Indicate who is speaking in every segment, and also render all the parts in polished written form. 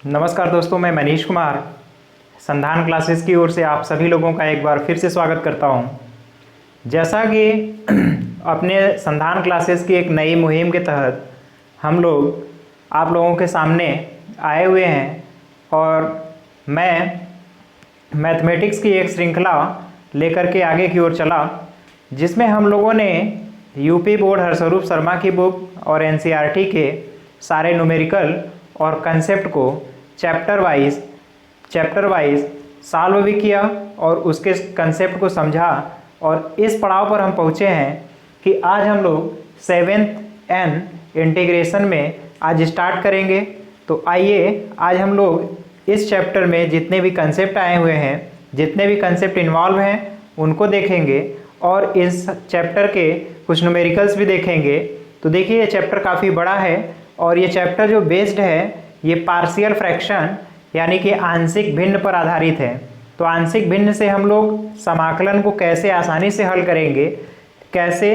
Speaker 1: नमस्कार दोस्तों, मैं मनीष कुमार संधान क्लासेस की ओर से आप सभी लोगों का एक बार फिर से स्वागत करता हूं। जैसा कि अपने संधान क्लासेस की एक नई मुहिम के तहत हम लोग आप लोगों के सामने आए हुए हैं और मैं मैथमेटिक्स की एक श्रृंखला लेकर के आगे की ओर चला, जिसमें हम लोगों ने यूपी बोर्ड हरस्वरूप शर्मा की बुक और एनसीईआरटी के सारे न्यूमेरिकल और कंसेप्ट को चैप्टर वाइज सॉल्व भी किया और उसके कंसेप्ट को समझा। और इस पड़ाव पर हम पहुँचे हैं कि आज हम लोग 7th N इंटीग्रेशन में आज स्टार्ट करेंगे। तो आइए आज हम लोग इस चैप्टर में जितने भी कंसेप्ट आए हुए हैं, जितने भी कंसेप्ट इन्वॉल्व हैं, उनको देखेंगे और इस चैप्टर के कुछ न्यूमेरिकल्स भी देखेंगे। तो देखिए, ये चैप्टर काफ़ी बड़ा है और ये चैप्टर जो बेस्ड है ये पार्शियल फ्रैक्शन यानी कि आंशिक भिन्न पर आधारित है। तो आंशिक भिन्न से हम लोग समाकलन को कैसे आसानी से हल करेंगे, कैसे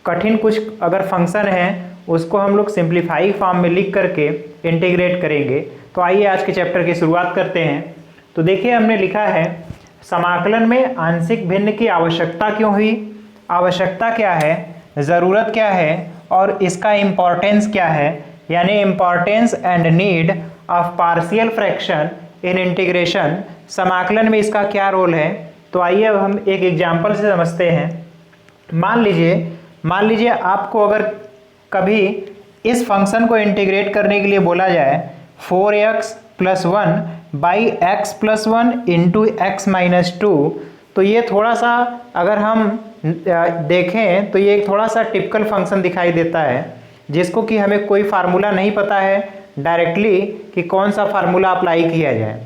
Speaker 1: कठिन कुछ अगर फंक्शन है उसको हम लोग सिंप्लीफाई फॉर्म में लिख करके इंटीग्रेट करेंगे। तो आइए आज के चैप्टर की शुरुआत करते हैं। तो देखिए, हमने लिखा है समाकलन में आंशिक भिन्न की आवश्यकता क्यों हुई, आवश्यकता क्या है, ज़रूरत क्या है और इसका इम्पोर्टेंस क्या है, यानी importance and need of partial fraction in integration. समाकलन में इसका क्या रोल है। तो आइए अब हम एक एग्जांपल से समझते हैं। मान लीजिए आपको अगर कभी इस फंक्शन को इंटीग्रेट करने के लिए बोला जाए 4x + 1 by x + 1 into x - 2, तो ये थोड़ा सा अगर हम देखें तो ये थोड़ा सा टिपिकल फंक्शन दिखाई देता है, जिसको कि हमें कोई फार्मूला नहीं पता है डायरेक्टली कि कौन सा फार्मूला अप्लाई किया जाए।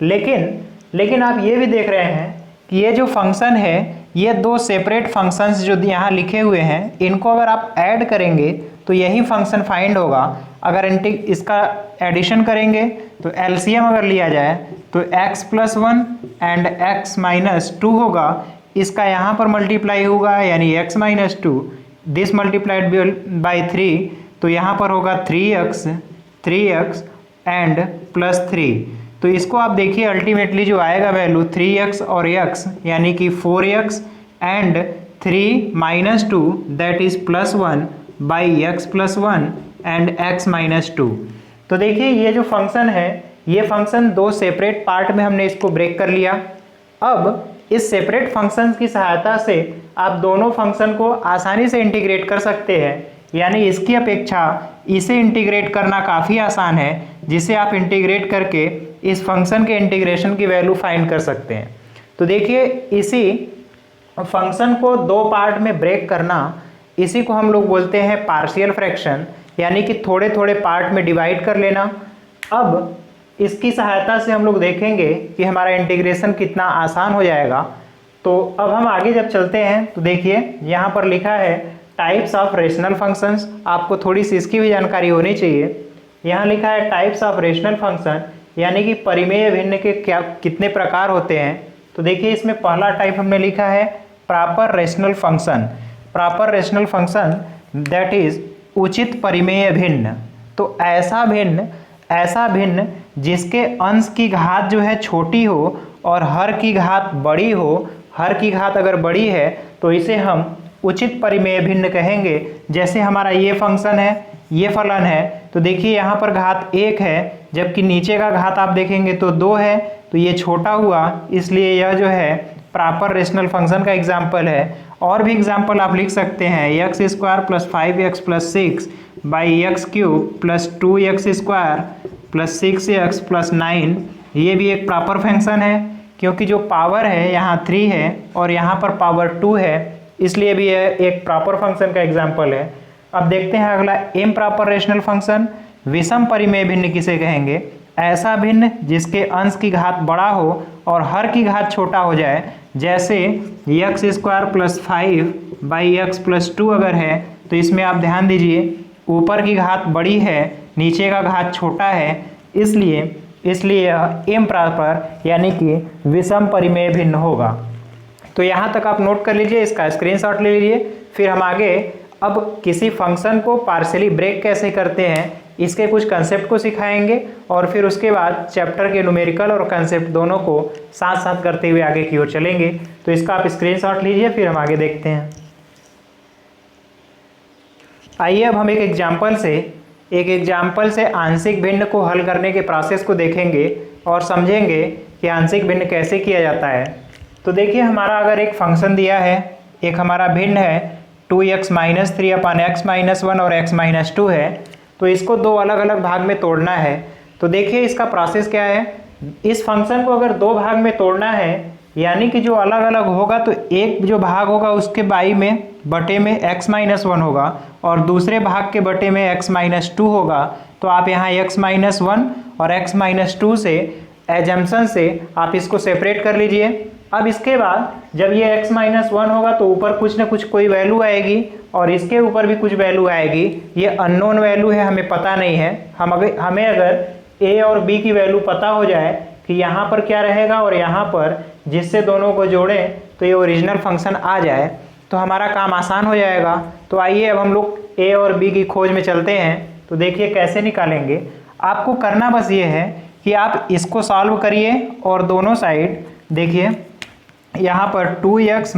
Speaker 1: लेकिन आप ये भी देख रहे हैं कि ये जो फंक्शन है ये दो सेपरेट फंक्शंस जो यहाँ लिखे हुए हैं, इनको अगर आप ऐड करेंगे तो यही फंक्शन फाइंड होगा। अगर इसका एडिशन करेंगे तो एलसीएम अगर लिया जाए तो x + 1 एंड x - 2 होगा, इसका यहाँ पर मल्टीप्लाई होगा यानी x - 2, दिस मल्टीप्लाइड बाई 3, तो यहाँ पर होगा 3x एंड +3। तो इसको आप देखिए अल्टीमेटली जो आएगा वैल्यू 3x और x यानी कि 4x and 3 - 2 that is +1 by x + 1 and x - 2। तो देखिए, ये जो फंक्शन है ये फंक्शन दो सेपरेट पार्ट में हमने इसको ब्रेक कर लिया। अब इस सेपरेट फंक्शंस की सहायता से आप दोनों फंक्शन को आसानी से इंटीग्रेट कर सकते हैं, यानी इसकी अपेक्षा इसे इंटीग्रेट करना काफ़ी आसान है, जिसे आप इंटीग्रेट करके इस फंक्शन के इंटीग्रेशन की वैल्यू फाइंड कर सकते हैं। तो देखिए, इसी फंक्शन को दो पार्ट में ब्रेक करना, इसी को हम लोग बोलते हैं पार्शियल फ्रैक्शन, यानी कि थोड़े थोड़े पार्ट में डिवाइड कर लेना। अब इसकी सहायता से हम लोग देखेंगे कि हमारा इंटीग्रेशन कितना आसान हो जाएगा। तो अब हम आगे जब चलते हैं तो देखिए, यहाँ पर लिखा है टाइप्स ऑफ रेशनल फंक्शंस। आपको थोड़ी सी इसकी भी जानकारी होनी चाहिए। यहाँ लिखा है टाइप्स ऑफ रेशनल फंक्शन, यानी कि परिमेय भिन्न के कितने प्रकार होते हैं। तो देखिए, इसमें पहला टाइप हमने लिखा है proper rational function. Proper rational function that is उचित परिमेय भिन्न। तो ऐसा भिन्न जिसके अंश की घात जो है छोटी हो और हर की घात बड़ी हो। हर की घात अगर बड़ी है तो इसे हम उचित परिमेय भिन्न कहेंगे। जैसे हमारा ये फंक्शन है, ये फलन है, तो देखिए यहाँ पर घात 1 है, जबकि नीचे का घात आप देखेंगे तो 2 है, तो ये छोटा हुआ, इसलिए यह जो है प्रॉपर रेशनल फंक्शन का एग्जाम्पल है। और भी एग्जाम्पल आप लिख सकते हैं x² + 5x + 6 by x³ + 2x² + 6x + 9। ये भी एक प्रॉपर फंक्शन है, क्योंकि जो पावर है यहाँ 3 है और यहाँ पर पावर 2 है, इसलिए भी यह एक प्रॉपर फंक्शन का एग्जाम्पल है। अब देखते हैं अगला इम्प्रॉपर रेशनल फंक्शन। विषम परिमेय भिन्न किसे कहेंगे? ऐसा भिन्न जिसके अंश की घात बड़ा हो और हर की घात छोटा हो जाए। जैसे x² + 5 बाई x + 2 अगर है तो इसमें आप ध्यान दीजिए, ऊपर की घात बड़ी है, नीचे का घात छोटा है, इसलिए यह इम्प्रॉपर यानी कि विषम परिमेय भिन्न होगा। तो यहाँ तक आप नोट कर लीजिए, इसका स्क्रीनशॉट ले लीजिए। फिर हम आगे अब किसी फंक्शन को पार्शियली ब्रेक कैसे करते हैं इसके कुछ कंसेप्ट को सिखाएंगे और फिर उसके बाद चैप्टर के न्यूमेरिकल और कंसेप्ट दोनों को साथ साथ करते हुए आगे की ओर चलेंगे। तो इसका आप स्क्रीनशॉट लीजिए, फिर हम आगे देखते हैं। आइए अब हम एक एग्जाम्पल से आंशिक भिन्न को हल करने के प्रोसेस को देखेंगे और समझेंगे कि आंशिक भिन्न कैसे किया जाता है। तो देखिए, हमारा अगर एक फंक्शन दिया है, एक हमारा भिन्न है 2x - 3 अपान x - 1 और x - 2 है, तो इसको दो अलग अलग भाग में तोड़ना है। तो देखिए इसका प्रोसेस क्या है। इस फंक्शन को अगर दो भाग में तोड़ना है, यानी कि जो अलग अलग होगा, तो एक जो भाग होगा उसके बाई में बटे में x - 1 होगा और दूसरे भाग के बटे में x - 2 होगा। तो आप यहाँ x - 1 और x - 2 से एजम्पशन से आप इसको सेपरेट कर लीजिए। अब इसके बाद जब ये x - 1 होगा तो ऊपर कुछ ना कुछ कोई वैल्यू आएगी और इसके ऊपर भी कुछ वैल्यू आएगी। ये अननोन वैल्यू है, हमें पता नहीं है। हमें अगर a और b की वैल्यू पता हो जाए कि यहाँ पर क्या रहेगा और यहाँ पर, जिससे दोनों को जोड़ें तो ये ओरिजिनल फंक्शन आ जाए, तो हमारा काम आसान हो जाएगा। तो आइए अब हम लोग a और b की खोज में चलते हैं। तो देखिए कैसे निकालेंगे। आपको करना बस ये है कि आप इसको सॉल्व करिए और दोनों साइड देखिए, यहाँ पर 2x -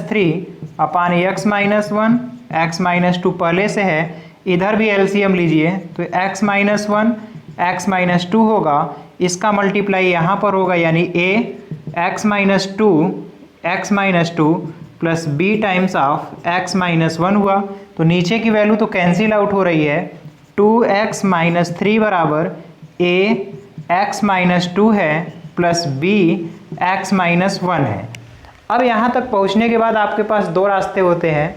Speaker 1: 3 अपान x - 1 x - 2 पहले से है, इधर भी एलसीएम लीजिए तो x - 1 x - 2 होगा। इसका मल्टीप्लाई यहाँ पर होगा, यानी a x - 2 plus b times of x - 1 हुआ। तो नीचे की वैल्यू तो कैंसिल आउट हो रही है। 2x - 3 बराबर a x - 2 है प्लस b x - 1 है। अब यहाँ तक पहुँचने के बाद आपके पास दो रास्ते होते हैं।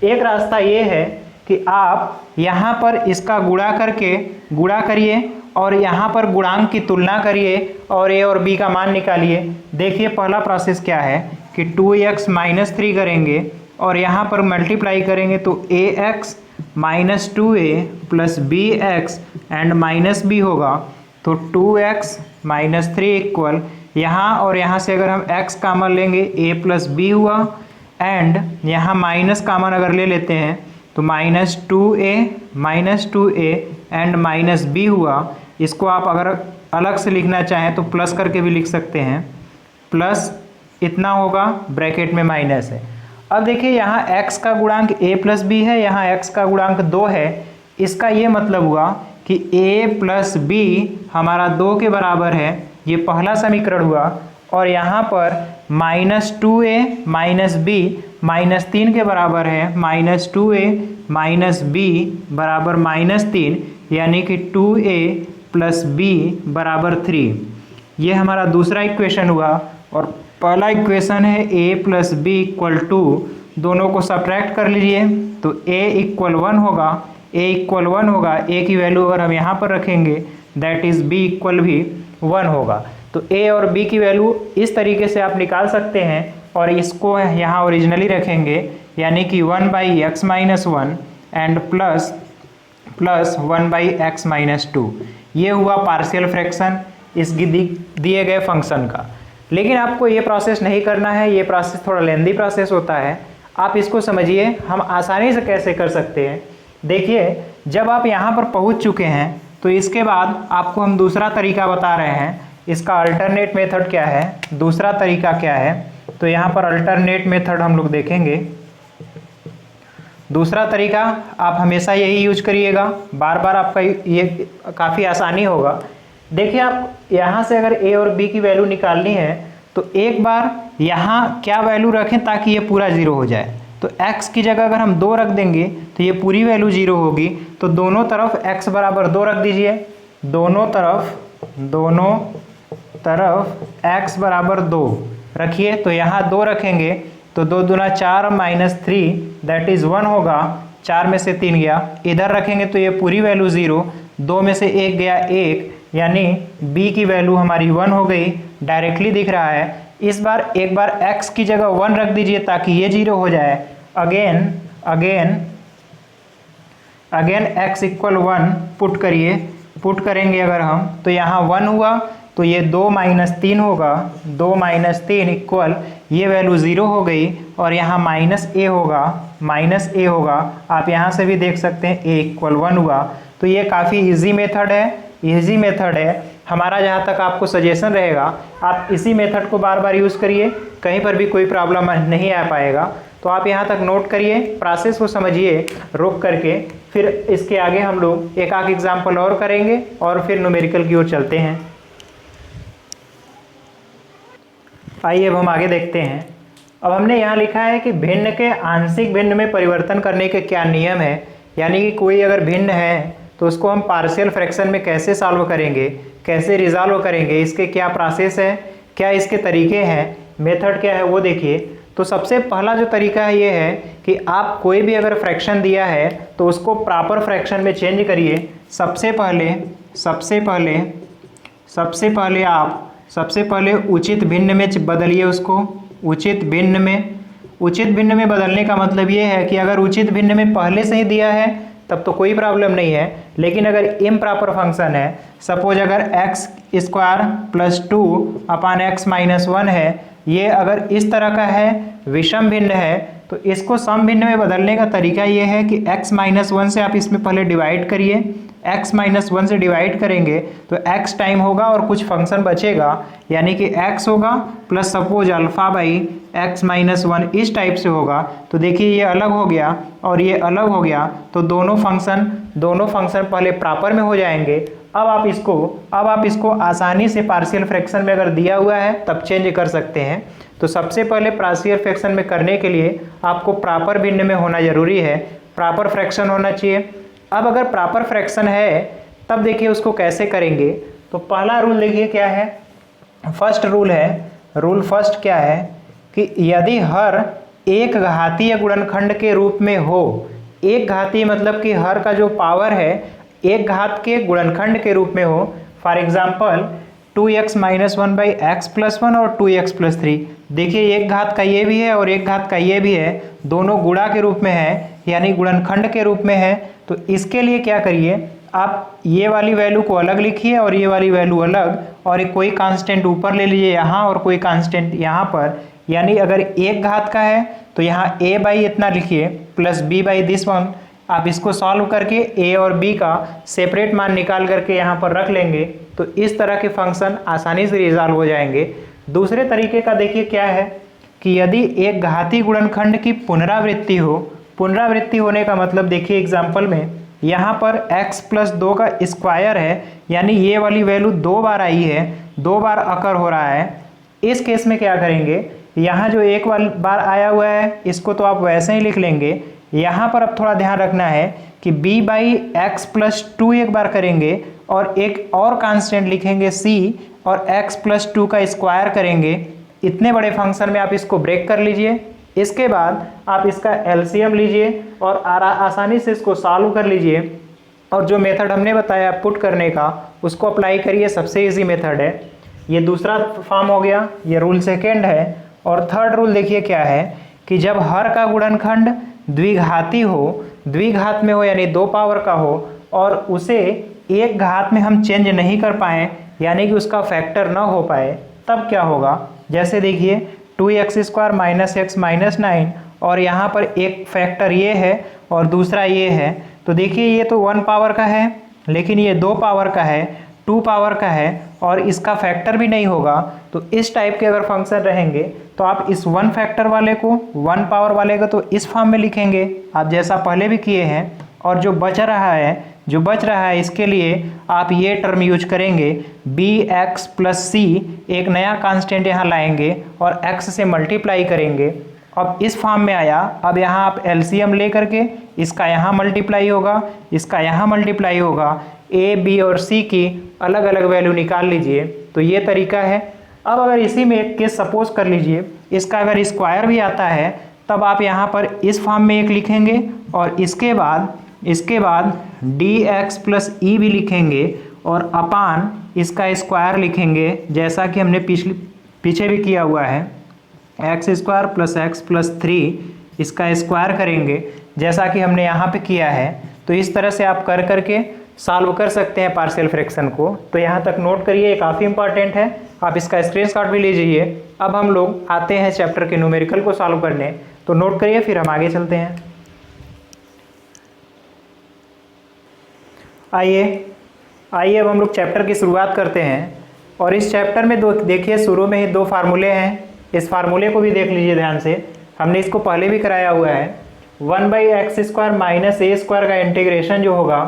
Speaker 1: एक रास्ता ये है कि आप यहाँ पर इसका गुणा करिए और यहाँ पर गुणांक की तुलना करिए और a और b का मान निकालिए। देखिए पहला प्रोसेस क्या है कि 2x - 3 करेंगे और यहाँ पर मल्टीप्लाई करेंगे तो ax - 2a plus bx and minus b होगा। तो 2x - 3 इक्वल, यहाँ और यहाँ से अगर हम x कामन लेंगे a प्लस b हुआ, एंड यहाँ माइनस कामन अगर ले लेते हैं तो -2a एंड माइनस b हुआ। इसको आप अगर अलग से लिखना चाहें तो प्लस करके भी लिख सकते हैं। प्लस इतना होगा, ब्रैकेट में माइनस है। अब देखिए यहाँ x का गुणांक a प्लस b है, यहाँ x का गुणांक 2 है। इसका ये मतलब हुआ कि a प्लस b हमारा 2 के बराबर है, ये पहला समीकरण हुआ। और यहाँ पर -2a माइनस b -3 के बराबर है, -2a माइनस b बराबर -3, यानी कि 2a प्लस b बराबर 3। ये हमारा दूसरा इक्वेशन हुआ। और पहला इक्वेशन है a प्लस b इक्वल 2, दोनों को सब्ट्रैक्ट कर लीजिए तो a इक्वल 1 होगा। a की वैल्यू अगर हम यहाँ पर रखेंगे दैट इज़ b इक्वल भी 1 होगा। तो a और b की वैल्यू इस तरीके से आप निकाल सकते हैं और इसको यहाँ ओरिजिनली रखेंगे, यानी कि 1/x - 1 एंड प्लस 1/x - 2। ये हुआ पार्शियल फ्रैक्शन इस दिए गए फंक्शन का। लेकिन आपको ये प्रोसेस नहीं करना है, ये प्रोसेस थोड़ा लेंदी प्रोसेस होता है। आप इसको समझिए, हम आसानी से कैसे कर सकते हैं। देखिए जब आप यहाँ पर पहुँच चुके हैं तो इसके बाद आपको हम दूसरा तरीका बता रहे हैं। इसका अल्टरनेट मेथड क्या है, दूसरा तरीका क्या है। तो यहाँ पर अल्टरनेट मेथड हम लोग देखेंगे। दूसरा तरीका आप हमेशा यही यूज करिएगा, बार बार आपका ये काफ़ी आसानी होगा। देखिए आप यहाँ से अगर a और b की वैल्यू निकालनी है तो एक बार यहाँ क्या वैल्यू रखें ताकि ये पूरा ज़ीरो हो जाए। तो x की जगह अगर हम 2 रख देंगे तो ये पूरी वैल्यू 0 होगी। तो दोनों तरफ x बराबर 2 रख दीजिए, दोनों तरफ x बराबर 2 रखिए। तो यहाँ 2 रखेंगे तो 2 दूना 4 -3 दैट इज़ 1 होगा। 4 में से 3 गया, इधर रखेंगे तो ये पूरी वैल्यू 0, 2 में से 1 गया 1, यानी b की वैल्यू हमारी 1 हो गई। डायरेक्टली दिख रहा है। इस बार एक बार x की जगह 1 रख दीजिए ताकि ये 0 हो जाए। अगेन x इक्वल 1 पुट करिए, पुट करेंगे अगर हम तो यहाँ 1 हुआ तो ये 2 - 3 होगा। 2 - 3 इक्वल ये वैल्यू 0 हो गई और यहाँ -a होगा। आप यहाँ से भी देख सकते हैं a इक्वल 1 हुआ। तो ये काफ़ी इजी मेथड है। हमारा जहाँ तक आपको सजेशन रहेगा, आप इसी मेथड को बार बार यूज़ करिए, कहीं पर भी कोई प्रॉब्लम नहीं आ पाएगा। तो आप यहाँ तक नोट करिए, प्रोसेस को समझिए रोक करके, फिर इसके आगे हम लोग एक आध एग्जाम्पल और करेंगे और फिर न्यूमेरिकल की ओर चलते हैं। आइए अब हम आगे देखते हैं। अब हमने यहाँ लिखा है कि भिन्न के आंशिक भिन्न में परिवर्तन करने के क्या नियम है, यानी कि कोई अगर भिन्न है तो उसको हम पार्शियल फ्रैक्शन में कैसे सॉल्व करेंगे, कैसे रिजॉल्व करेंगे, इसके क्या प्रोसेस है, क्या इसके तरीके हैं, मेथड क्या है वो देखिए। तो सबसे पहला जो तरीका है ये है कि आप कोई भी अगर फ्रैक्शन दिया है तो उसको प्रॉपर फ्रैक्शन में चेंज करिए। सबसे पहले उचित भिन्न में बदलिए उसको। उचित भिन्न में बदलने का मतलब ये है कि अगर उचित भिन्न में पहले से ही दिया है तब तो कोई प्रॉब्लम नहीं है, लेकिन अगर इम्प्रॉपर फंक्शन है, सपोज अगर एक्स स्क्वायर प्लस 2/x-1 है, ये अगर इस तरह का है, विषम भिन्न है, तो इसको सम भिन्न में बदलने का तरीका ये है कि x-1 से आप इसमें पहले डिवाइड करिए। x-1 से डिवाइड करेंगे तो x टाइम होगा और कुछ फंक्शन बचेगा, यानी कि x होगा प्लस सपोज α/x-1 इस टाइप से होगा। तो देखिए ये अलग हो गया और ये अलग हो गया, तो दोनों फंक्शन पहले प्रॉपर में हो जाएंगे। अब आप इसको आसानी से पार्शियल फ्रैक्शन में अगर दिया हुआ है तब चेंज कर सकते हैं। तो सबसे पहले पार्शियल फ्रैक्शन में करने के लिए आपको प्रॉपर भिन्न में होना जरूरी है, प्रॉपर फ्रैक्शन होना चाहिए। अब अगर प्रॉपर फ्रैक्शन है तब देखिए उसको कैसे करेंगे। तो पहला रूल देखिए क्या है, रूल फर्स्ट क्या है कि यदि हर एक घातीय गुणनखंड के रूप में हो, एक घातीय मतलब कि हर का जो पावर है एक घात के गुणनखंड के रूप में हो, फॉर एग्जाम्पल 2x-1/x+1 और 2x+3। देखिए एक घात का ये भी है और एक घात का ये भी है, दोनों गुणा के रूप में है, यानी गुणनखंड के रूप में है। तो इसके लिए क्या करिए, आप ये वाली वैल्यू को अलग लिखिए और ये वाली वैल्यू अलग, और एक कोई कांस्टेंट ऊपर ले लीजिए यहाँ और कोई कांस्टेंट यहाँ पर। यानी अगर एक घात का है तो यहाँ a/, इतना लिखिए, प्लस b/this1। आप इसको सॉल्व करके a और b का सेपरेट मान निकाल करके यहाँ पर रख लेंगे, तो इस तरह के फंक्शन आसानी से रिजॉल्व हो जाएंगे। दूसरे तरीके का देखिए क्या है कि यदि एक घातीय गुणनखंड की पुनरावृत्ति होने का मतलब देखिए एग्जाम्पल में यहाँ पर x+2 का स्क्वायर है, यानी ये वाली वैल्यू 2 बार आई है, 2 बार अकर हो रहा है। इस केस में क्या करेंगे, यहाँ जो एक बार आया हुआ है इसको तो आप वैसे ही लिख लेंगे। यहाँ पर अब थोड़ा ध्यान रखना है कि b/x+2 एक बार करेंगे और एक और कांस्टेंट लिखेंगे c और x+2 का स्क्वायर करेंगे। इतने बड़े फंक्शन में आप इसको ब्रेक कर लीजिए। इसके बाद आप इसका एलसीएम लीजिए और आसानी से इसको सॉल्व कर लीजिए, और जो मेथड हमने बताया पुट करने का उसको अप्लाई करिए, सबसे इजी मेथड है। ये दूसरा फॉर्म हो गया, ये रूल सेकेंड है। और थर्ड रूल देखिए क्या है कि जब हर का गुणनखंड द्विघाती हो, द्विघात में हो यानी 2 पावर का हो, और उसे एक घात में हम चेंज नहीं कर पाएँ, यानी कि उसका फैक्टर ना हो पाए, तब क्या होगा। जैसे देखिए 2x² - x - 9, और यहाँ पर एक फैक्टर ये है और दूसरा ये है। तो देखिए ये तो 1 पावर का है, लेकिन ये 2 पावर का है, 2 पावर का है, और इसका फैक्टर भी नहीं होगा। तो इस टाइप के अगर फंक्शन रहेंगे तो आप इस 1 फैक्टर वाले को, 1 पावर वाले को तो इस फॉर्म में लिखेंगे, आप जैसा पहले भी किए हैं। और जो बच रहा है इसके लिए आप ये टर्म यूज करेंगे, bx+c, एक नया कांस्टेंट यहाँ लाएंगे और x से मल्टीप्लाई करेंगे। अब इस फॉर्म में आया, अब यहाँ आप एलसीएम ले करके इसका यहाँ मल्टीप्लाई होगा, इसका यहाँ मल्टीप्लाई होगा, a, b और c की अलग अलग वैल्यू निकाल लीजिए। तो ये तरीका है। अब अगर इसी में एक केस सपोज कर लीजिए, इसका अगर स्क्वायर भी आता है तब आप यहाँ पर इस फॉर्म में एक लिखेंगे और इसके बाद dx+e भी लिखेंगे और अपान इसका स्क्वायर लिखेंगे, जैसा कि हमने पीछे भी किया हुआ है, x² + x+3 इसका स्क्वायर करेंगे, जैसा कि हमने यहाँ पे किया है। तो इस तरह से आप कर करके सॉल्व कर सकते हैं पार्शियल फ्रैक्शन को। तो यहाँ तक नोट करिए, ये काफ़ी इंपॉर्टेंट है, आप इसका स्क्रीनशॉट भी लीजिए। अब हम लोग आते हैं चैप्टर के न्यूमेरिकल को सॉल्व करने, तो नोट करिए, फिर हम आगे चलते हैं। आइए अब हम लोग चैप्टर की शुरुआत करते हैं। और इस चैप्टर में देखिए शुरू में ही दो फार्मूले हैं। इस फार्मूले को भी देख लीजिए ध्यान से, हमने इसको पहले भी कराया हुआ है। 1/x² माइनस a स्क्वायर का इंटीग्रेशन जो होगा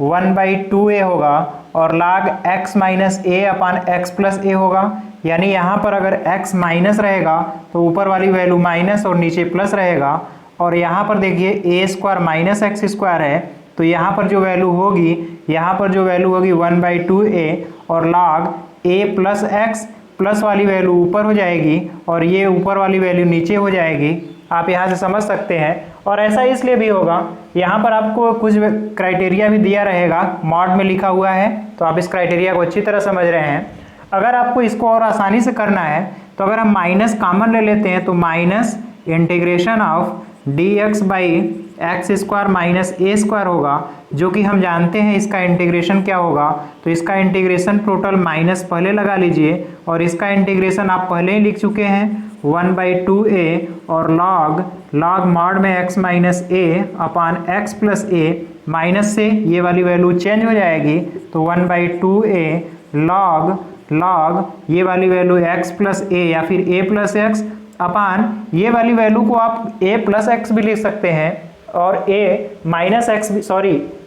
Speaker 1: 1/2a होगा और log x minus a upon x plus a होगा। यानी यहाँ पर अगर x माइनस रहेगा तो ऊपर वाली वैल्यू माइनस और नीचे प्लस रहेगा। और यहाँ पर देखिए a² माइनस x² है, तो यहाँ पर जो वैल्यू होगी 1/2a और log a plus x plus वाली वैल्यू ऊपर हो जाएगी और ये ऊपर वाली वैल्यू नीचे हो जाएगी। आप यहाँ से समझ सकते हैं। और ऐसा इसलिए भी होगा, यहाँ पर आपको कुछ क्राइटेरिया भी दिया रहेगा, मॉड में लिखा हुआ है, तो आप इस क्राइटेरिया को अच्छी तरह समझ रहे हैं। अगर आपको इसको और आसानी से करना है तो अगर हम माइनस कॉमन ले लेते हैं तो minus integration of dx/x² minus a² होगा, जो कि हम जानते हैं इसका इंटीग्रेशन क्या होगा। तो इसका इंटीग्रेशन टोटल माइनस पहले लगा लीजिए और इसका इंटीग्रेशन आप पहले ही लिख चुके हैं 1/2a और log मॉड में x minus a upon x plus a, minus से ये वाली वैल्यू चेंज हो जाएगी तो 1/2a log ये वाली वैल्यू x प्लस a या फिर a प्लस x अपान ये वाली वैल्यू को आप a प्लस x भी लिख सकते हैं और a minus x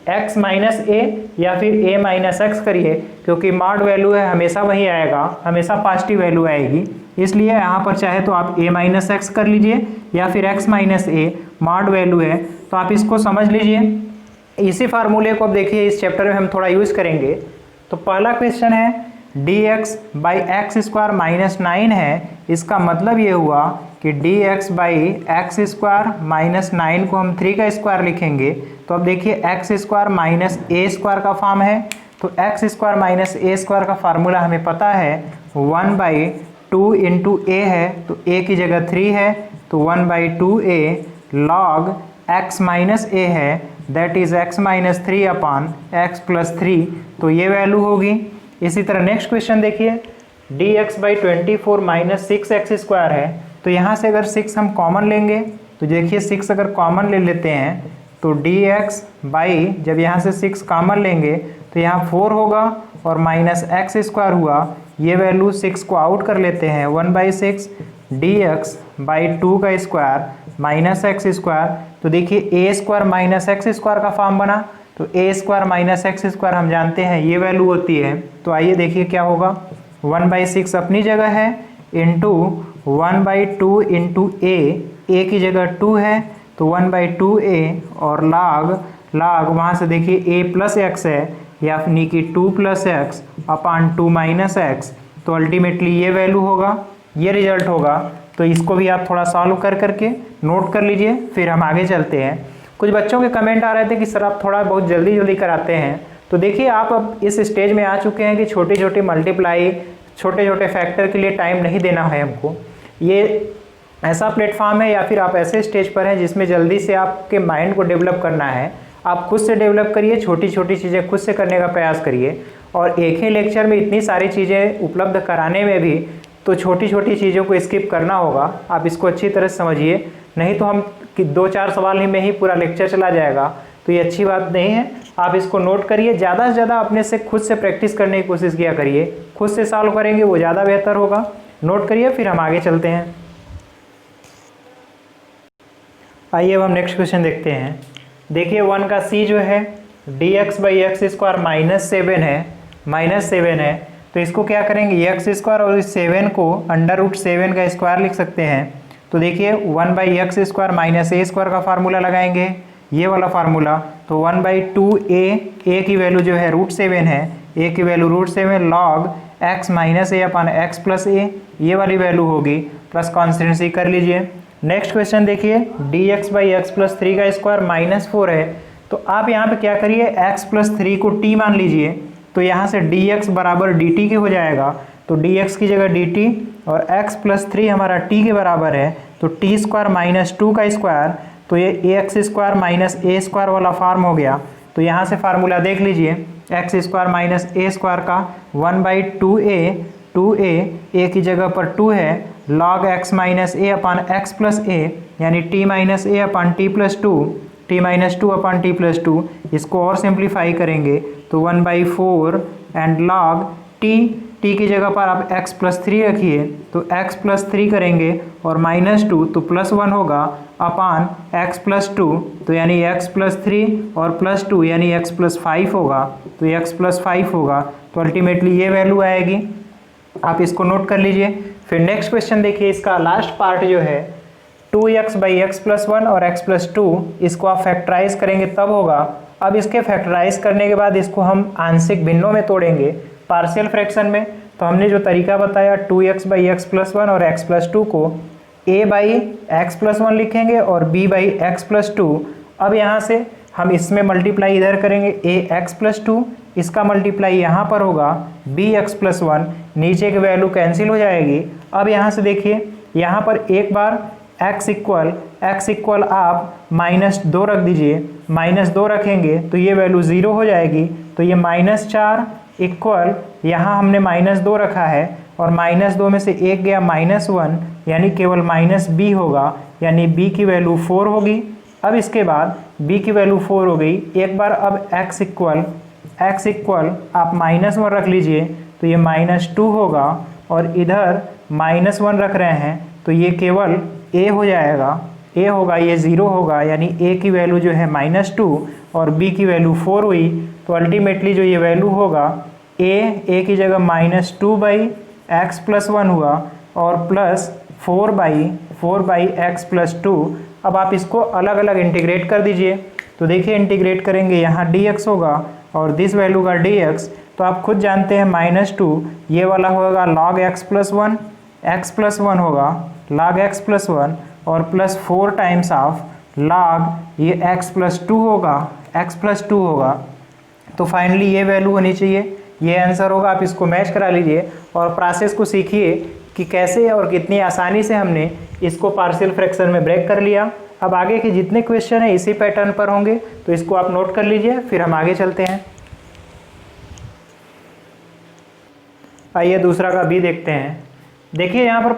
Speaker 1: x minus a या फिर a माइनस x करिए, क्योंकि मॉड वैल्यू है हमेशा वही आएगा, हमेशा पॉजिटिव वैल्यू आएगी। इसलिए यहाँ पर चाहे तो आप a माइनस x कर लीजिए या फिर x minus a, mod value है तो आप इसको समझ लीजिए। इसी फार्मूले को अब देखिए इस चैप्टर में हम थोड़ा यूज़ करेंगे। तो पहला क्वेश्चन है dx/x² माइनस 9 है। इसका मतलब ये हुआ कि dx/x² माइनस 9 को हम 3 का स्क्वायर लिखेंगे। तो अब देखिए x² माइनस a² का फॉर्म है, तो x² माइनस a² का फार्मूला हमें पता है 1/2 इंटू a है, तो a की जगह 3 है, तो 1/2a log x minus a है, that is x minus 3 upon x plus 3, तो ये वैल्यू होगी। इसी तरह नेक्स्ट क्वेश्चन देखिए dx/24 माइनस 6x² है। तो यहाँ से अगर 6 हम कॉमन लेंगे तो देखिए 6 अगर कॉमन ले लेते हैं तो dx/ जब यहाँ से 6 कॉमन लेंगे तो यहाँ 4 होगा और माइनस x² हुआ, ये वैल्यू 6 को आउट कर लेते हैं 1/6 dx/2 का स्क्वायर माइनस x²। तो देखिए a² माइनस x² का फॉर्म बना, तो a² माइनस x² हम जानते हैं ये वैल्यू होती है। तो आइए देखिए क्या होगा, 1/6 अपनी जगह है इंटू 1/2 इंटू a की जगह 2 है तो 1/2a और log वहाँ से देखिए a प्लस x है यानी कि 2 प्लस x अपान 2 माइनस x, तो अल्टीमेटली ये वैल्यू होगा, ये रिजल्ट होगा। तो इसको भी आप थोड़ा सॉल्व करके नोट कर लीजिए, फिर हम आगे चलते हैं। कुछ बच्चों के कमेंट आ रहे थे कि सर आप थोड़ा बहुत जल्दी कराते हैं। तो देखिए आप अब इस स्टेज में आ चुके हैं कि छोटी छोटी मल्टीप्लाई, छोटे छोटे फैक्टर के लिए टाइम नहीं देना है हमको। ये ऐसा प्लेटफॉर्म है या फिर आप ऐसे स्टेज पर हैं जिसमें जल्दी से आपके माइंड को डेवलप करना है। आप खुद से डेवलप करिए, छोटी छोटी चीज़ें खुद से करने का प्रयास करिए। और एक ही लेक्चर में इतनी सारी चीज़ें उपलब्ध कराने में भी तो छोटी छोटी चीज़ों को स्किप करना होगा। आप इसको अच्छी तरह से समझिए, नहीं तो हम 2-4 सवाल में ही पूरा लेक्चर चला जाएगा, तो ये अच्छी बात नहीं है। आप इसको नोट करिए, ज़्यादा से ज़्यादा अपने से खुद से प्रैक्टिस करने की कोशिश किया करिए, खुद से सॉल्व करेंगे वो ज़्यादा बेहतर होगा। नोट करिए, फिर हम आगे चलते हैं। आइए अब हम नेक्स्ट क्वेश्चन देखते हैं। देखिए 1 का c जो है dx/x² माइनस 7 है, तो इसको क्या करेंगे x² और इस 7 को √7 का स्क्वायर लिख सकते हैं। तो देखिए 1/x² माइनस a² का फार्मूला लगाएंगे, ये वाला फार्मूला, तो 1/2a की वैल्यू जो है √7 है, a की value √7 log x minus a upon x plus a, ये वाली वैल्यू होगी, प्लस कॉन्स्टेंसी कर लीजिए। नेक्स्ट क्वेश्चन देखिए dx/x प्लस 3 का स्क्वायर माइनस 4 है। तो आप यहाँ पे क्या करिए x प्लस 3 को t मान लीजिए, तो यहाँ से dx बराबर dt के हो जाएगा, तो dx की जगह dt और x प्लस 3 हमारा t के बराबर है, तो t² माइनस 2 का स्क्वायर, तो ये ax² माइनस a² वाला फॉर्म हो गया। तो यहाँ से फार्मूला देख लीजिए x² माइनस a² का 1/2a a की जगह पर 2 है, log x minus a upon x plus a यानी t minus a upon t plus 2, t minus two upon T plus two, इसको और सिंप्लीफाई करेंगे तो 1/4 एंड लॉग टी की जगह पर आप x प्लस 3 रखिए तो x प्लस 3 करेंगे और -2 तो +1 होगा अपान x प्लस 2 तो यानी x प्लस 3 और +2 यानी x प्लस 5 होगा तो x प्लस 5 होगा। तो अल्टीमेटली ये वैल्यू आएगी, आप इसको नोट कर लीजिए। फिर नेक्स्ट क्वेश्चन देखिए, इसका लास्ट पार्ट जो है 2x/x प्लस 1 और x प्लस 2, इसको आप फैक्टराइज करेंगे तब होगा। अब इसके फैक्टराइज करने के बाद इसको हम आंशिक भिन्नों में तोड़ेंगे पार्शियल फ्रैक्शन में। तो हमने जो तरीका बताया 2x/x प्लस 1 और x प्लस 2 को a/x प्लस 1 लिखेंगे और b/x प्लस 2। अब यहाँ से हम इसमें मल्टीप्लाई इधर करेंगे ax प्लस 2, इसका मल्टीप्लाई यहाँ पर होगा bx प्लस 1, नीचे की वैल्यू कैंसिल हो जाएगी। अब यहाँ से देखिए, यहाँ पर एक बार x इक्वल आप -2 रख दीजिए, -2 रखेंगे तो ये वैल्यू 0 हो जाएगी। तो ये -4 इक्वल यहाँ हमने -2 रखा है और -2 में से एक गया -1 यानी केवल -b होगा, यानी b की वैल्यू 4 होगी। अब इसके बाद b की वैल्यू 4 हो गई। एक बार अब x इक्वल आप -1 रख लीजिए तो ये -2 होगा और इधर -1 रख रहे हैं तो ये केवल a हो जाएगा, a होगा, ये 0 होगा, यानी a की वैल्यू जो है -2 और b की वैल्यू 4 हुई। तो अल्टीमेटली जो ये वैल्यू होगा a की जगह -2/x प्लस 1 हुआ और प्लस 4/x प्लस 2। अब आप इसको अलग अलग इंटीग्रेट कर दीजिए। तो देखिए इंटीग्रेट करेंगे, यहाँ dx होगा और दिस वैल्यू का dx, तो आप खुद जानते हैं -2 ये वाला होगा log x plus 1, x plus 1 होगा log x प्लस 1 और प्लस 4 टाइम्स ऑफ log ये x प्लस 2 होगा, x प्लस 2 होगा। तो फाइनली ये वैल्यू होनी चाहिए, ये आंसर होगा। आप इसको मैच करा लीजिए और प्रोसेस को सीखिए कि कैसे और कितनी आसानी से हमने इसको पार्शियल फ्रैक्शन में ब्रेक कर लिया। अब आगे के जितने क्वेश्चन हैं इसी पैटर्न पर होंगे, तो इसको आप नोट कर लीजिए, फिर हम आगे चलते हैं। आइए दूसरा का बी देखते हैं। देखिए यहाँ पर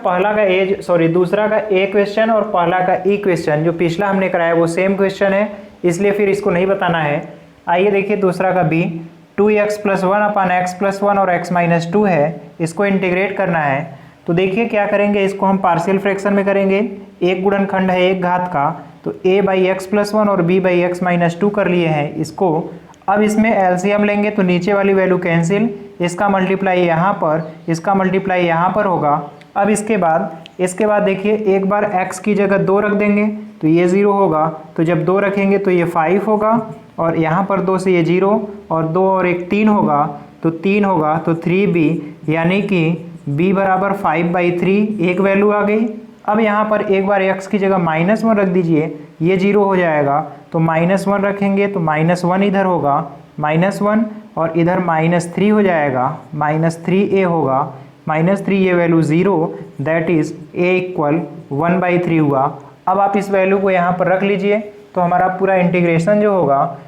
Speaker 1: दूसरा का ए क्वेश्चन और पहला का ई क्वेश्चन जो पिछला हमने कराया वो सेम क्वेश्चन है, इसलिए फिर इसको नहीं बताना है। आइए देखिए दूसरा का बी, 2x प्लस 1 अपान x प्लस 1 और x माइनस 2 है, इसको इंटीग्रेट करना है। तो देखिए क्या करेंगे, इसको हम पार्शियल फ्रैक्शन में करेंगे। एक गुणनखंड है एक घात का, तो a/x प्लस 1 और b/x माइनस 2 कर लिए हैं इसको। अब इसमें एलसीएम लेंगे तो नीचे वाली वैल्यू कैंसिल, इसका मल्टीप्लाई यहाँ पर, इसका मल्टीप्लाई यहाँ पर होगा। अब इसके बाद देखिए एक बार x की जगह 2 रख देंगे तो ये 0 होगा, तो जब 2 रखेंगे तो ये 5 होगा और यहाँ पर 2 से ये 0 और 2 और 1 3 होगा, तो 3 होगा तो 3b, यानी कि b बराबर 5/3 एक वैल्यू आ गई। अब यहाँ पर एक बार x की जगह -1 रख दीजिए, ये 0 हो जाएगा, तो -1 रखेंगे तो -1 इधर होगा, -1 और इधर -3 हो जाएगा, -3a होगा, -3 ये value 0, that is a equal 1/3 हुआ। अब आप इस वैल्यू को यहाँ पर रख लीजिए तो हमारा पूरा इंटीग्रेशन जो होगा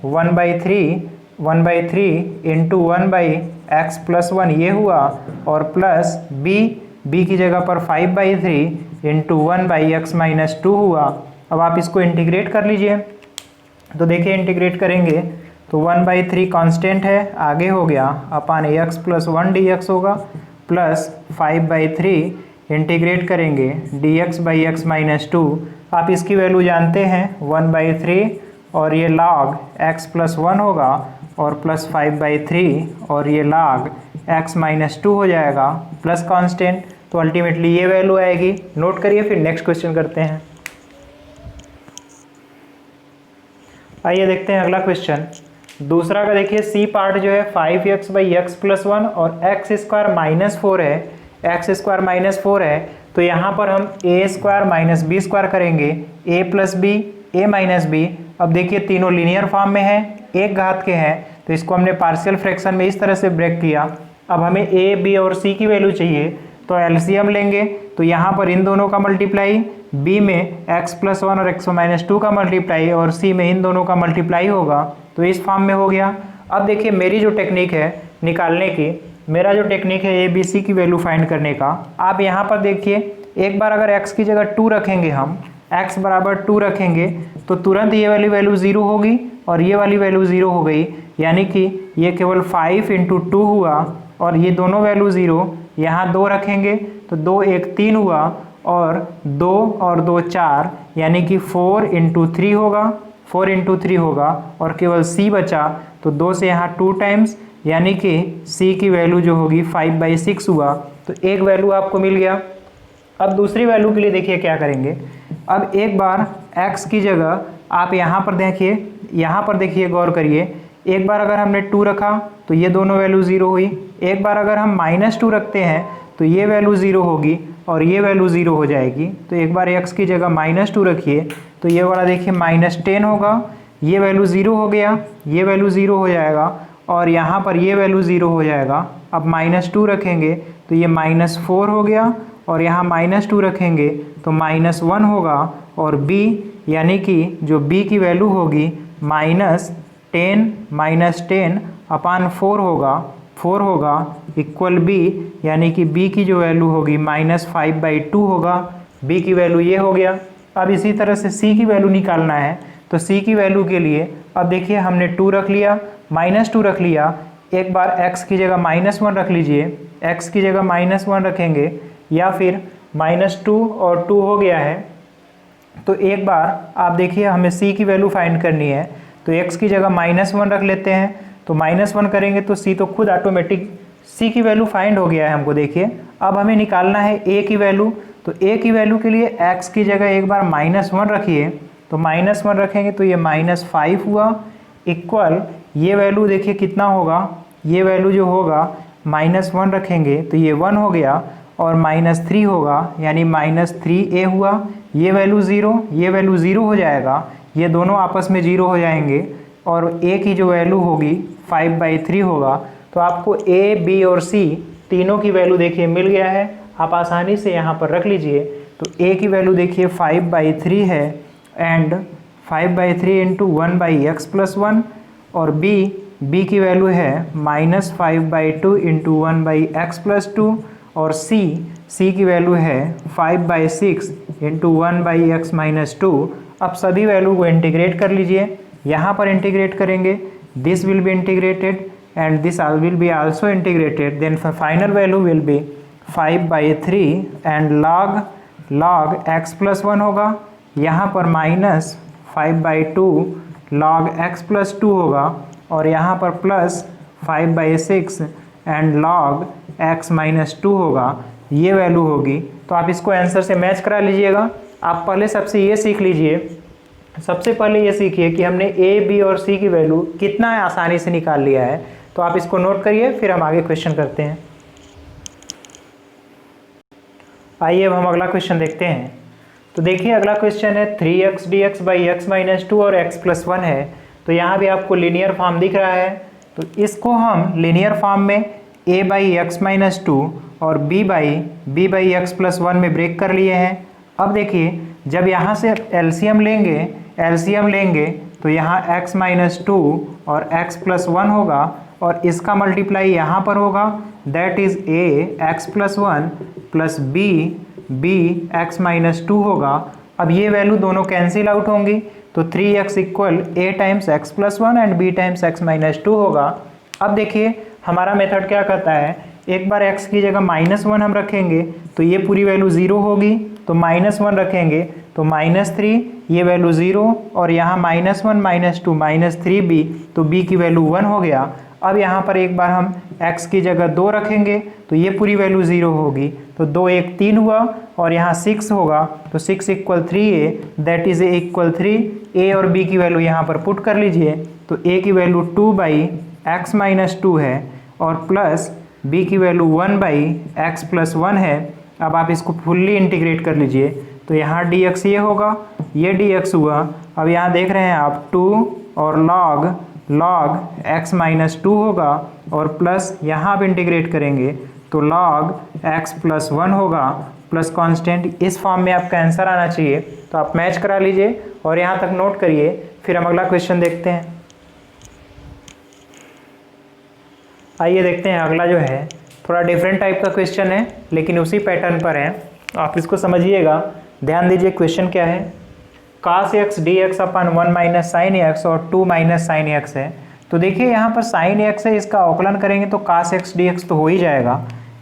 Speaker 1: 1/3 इंटू 1/x प्लस 1 ये हुआ और प्लस b की जगह पर 5/3 इंटू 1/x माइनस 2 हुआ। अब आप इसको इंटीग्रेट कर लीजिए। तो देखिए इंटीग्रेट करेंगे तो 1/3 कांस्टेंट है, आगे हो गया अपान x प्लस 1 dx होगा, प्लस 5/3 इंटीग्रेट करेंगे dx/x माइनस 2। आप इसकी वैल्यू जानते हैं 1/3 और ये log x प्लस 1 होगा और प्लस 5/3 और ये log x माइनस 2 हो जाएगा प्लस कांस्टेंट। तो अल्टीमेटली ये वैल्यू आएगी, नोट करिए। फिर नेक्स्ट क्वेश्चन करते हैं। आइए देखते हैं अगला क्वेश्चन। दूसरा का देखिए सी पार्ट जो है 5x/x प्लस 1 और x² माइनस 4 है, x² माइनस 4 है। तो यहाँ पर हम a² माइनस b² करेंगे, a plus b, a minus b। अब देखिए तीनों लीनियर फॉर्म में है, एक घात के हैं, तो इसको हमने पार्शियल फ्रैक्शन में इस तरह से ब्रेक किया। अब हमें a, b और c की वैल्यू चाहिए, तो एलसीएम लेंगे। तो यहाँ पर इन दोनों का मल्टीप्लाई, b में x प्लस 1 और x माइनस 2 का मल्टीप्लाई और c में इन दोनों का मल्टीप्लाई होगा, तो इस फॉर्म में हो गया। अब देखिए मेरी जो टेक्निक है निकालने की, मेरा जो टेक्निक है a, b, c की वैल्यू फाइंड करने का, आप यहाँ पर देखिए एक बार अगर x की जगह 2 रखेंगे हम x बराबर 2 रखेंगे तो तुरंत ये वाली वैल्यू 0 होगी और ये वाली वैल्यू 0 हो गई, यानी कि ये केवल 5 × 2 हुआ और ये दोनों वैल्यू 0, यहाँ 2 रखेंगे तो 2 1 3 हुआ और 2 और 2 4, यानी कि 4 × 3 होगा, 4 × 3 होगा और केवल c बचा तो 2 से यहाँ 2 टाइम्स, यानी कि c की वैल्यू जो होगी 5/6 हुआ। तो एक वैल्यू आपको मिल गया। अब दूसरी वैल्यू के लिए देखिए क्या करेंगे। अब एक बार x की जगह आप यहाँ पर देखिए, गौर करिए, एक बार अगर हमने 2 रखा तो ये दोनों वैल्यू 0 हुई, एक बार अगर हम -2 रखते हैं तो ये वैल्यू 0 होगी और ये वैल्यू 0 हो जाएगी। तो एक बार x की जगह -2 रखिए तो ये वाला देखिए -10 होगा, ये वैल्यू 0 हो गया, ये वैल्यू 0 हो जाएगा और यहाँ पर ये वैल्यू 0 हो जाएगा। अब -2 रखेंगे तो ये -4 हो गया और यहाँ -2 रखेंगे तो -1 होगा और b, यानी कि जो b की वैल्यू होगी -10/4 होगा, 4 होगा इक्वल b, यानी कि b की जो वैल्यू होगी -5/2 होगा। b की वैल्यू ये हो गया। अब इसी तरह से c की वैल्यू निकालना है तो c की वैल्यू के लिए अब देखिए हमने 2 रख लिया, -2 रख लिया, एक बार x की जगह -1 रख लीजिए, x की जगह -1 रखेंगे या फिर -2 और 2 हो गया है। तो एक बार आप देखिए हमें c की वैल्यू फाइंड करनी है तो x की जगह -1 रख लेते हैं, तो -1 करेंगे तो c तो खुद ऑटोमेटिक c की वैल्यू फाइंड हो गया है हमको। देखिए अब हमें निकालना है a की वैल्यू, तो a की वैल्यू के लिए x की जगह एक बार -1 रखिए, तो -1 रखेंगे तो ये -5 हुआ इक्वल, ये वैल्यू देखिए कितना होगा, ये वैल्यू जो होगा -1 रखेंगे तो ये 1 हो गया और -3 होगा, यानी -3a हुआ, ये वैल्यू 0, ये वैल्यू 0 हो जाएगा, ये दोनों आपस में 0 हो जाएंगे और a की जो वैल्यू होगी 5/3 होगा। तो आपको a, b और c तीनों की वैल्यू देखिए मिल गया है, आप आसानी से यहाँ पर रख लीजिए। तो a की वैल्यू देखिए 5/3 है एंड 5/3 × 1/x + 1 और b की वैल्यू है -5/2 × 1/x + 2 और c की वैल्यू है 5/6 × 1/x - 2। अब सभी वैल्यू को इंटीग्रेट कर लीजिए, यहाँ पर इंटीग्रेट करेंगे, this will be integrated and this will be also integrated, then final value will be 5/3 and log x + 1 होगा, यहाँ पर -5/2 log x + 2 होगा और यहाँ पर +5/6 एंड log x - 2 होगा, ये वैल्यू होगी। तो आप इसको आंसर से मैच करा लीजिएगा। आप पहले सबसे ये सीख लीजिए, सबसे पहले ये सीखिए कि हमने a, b और c की वैल्यू कितना आसानी से निकाल लिया है। तो आप इसको नोट करिए, फिर हम आगे क्वेश्चन करते हैं। आइए अब हम अगला क्वेश्चन देखते हैं। तो देखिए अगला क्वेश्चन है 3x dx/x - 2 और x + 1 है। तो यहाँ भी आपको लीनियर फॉर्म दिख रहा है, तो इसको हम लीनियर फॉर्म में a/x - 2 और b/x + 1 में ब्रेक कर लिए हैं। अब देखिए जब यहाँ से एलसीएम लेंगे तो यहाँ x - 2 और x + 1 होगा और इसका मल्टीप्लाई यहाँ पर होगा, that is a x + 1 plus b x - 2 होगा। अब ये वैल्यू दोनों कैंसिल आउट होंगी तो 3x equal a times x + 1 and b times x - 2 होगा। अब देखिए हमारा मेथड क्या कहता है, एक बार x की जगह -1 हम रखेंगे तो ये पूरी वैल्यू 0 होगी, तो -1 रखेंगे तो -3, ये वैल्यू 0 और यहाँ -1 - 2 -3b, तो b की वैल्यू 1 हो गया। अब यहाँ पर एक बार हम x की जगह 2 रखेंगे तो ये पूरी वैल्यू 0 होगी, तो 2 1 3 हुआ और यहाँ 6 होगा, तो 6 equal 3a, that is a equal 3। a और b की वैल्यू यहाँ पर पुट कर लीजिए, तो a की वैल्यू 2/x - 2 है और प्लस b की वैल्यू 1/x + 1 है। अब आप इसको फुल्ली इंटीग्रेट कर लीजिए, तो यहाँ dx ये होगा, ये dx हुआ। अब यहाँ देख रहे हैं आप 2 और log x - 2 होगा और प्लस यहाँ आप इंटीग्रेट करेंगे तो log x + 1 होगा प्लस कांस्टेंट। इस फॉर्म में आपका आंसर आना चाहिए, तो आप मैच करा लीजिए और यहाँ तक नोट करिए, फिर हम अगला क्वेश्चन देखते हैं। आइए देखते हैं अगला जो है थोड़ा डिफरेंट टाइप का क्वेश्चन है, लेकिन उसी पैटर्न पर है, आप इसको समझिएगा, ध्यान दीजिए क्वेश्चन क्या है। cos x dx अपन 1 माइनस साइन एक्स और 2 माइनस साइन एक्स है। तो देखिए यहाँ पर साइन एक्स है, इसका अवकलन करेंगे तो cos x dx तो हो ही जाएगा,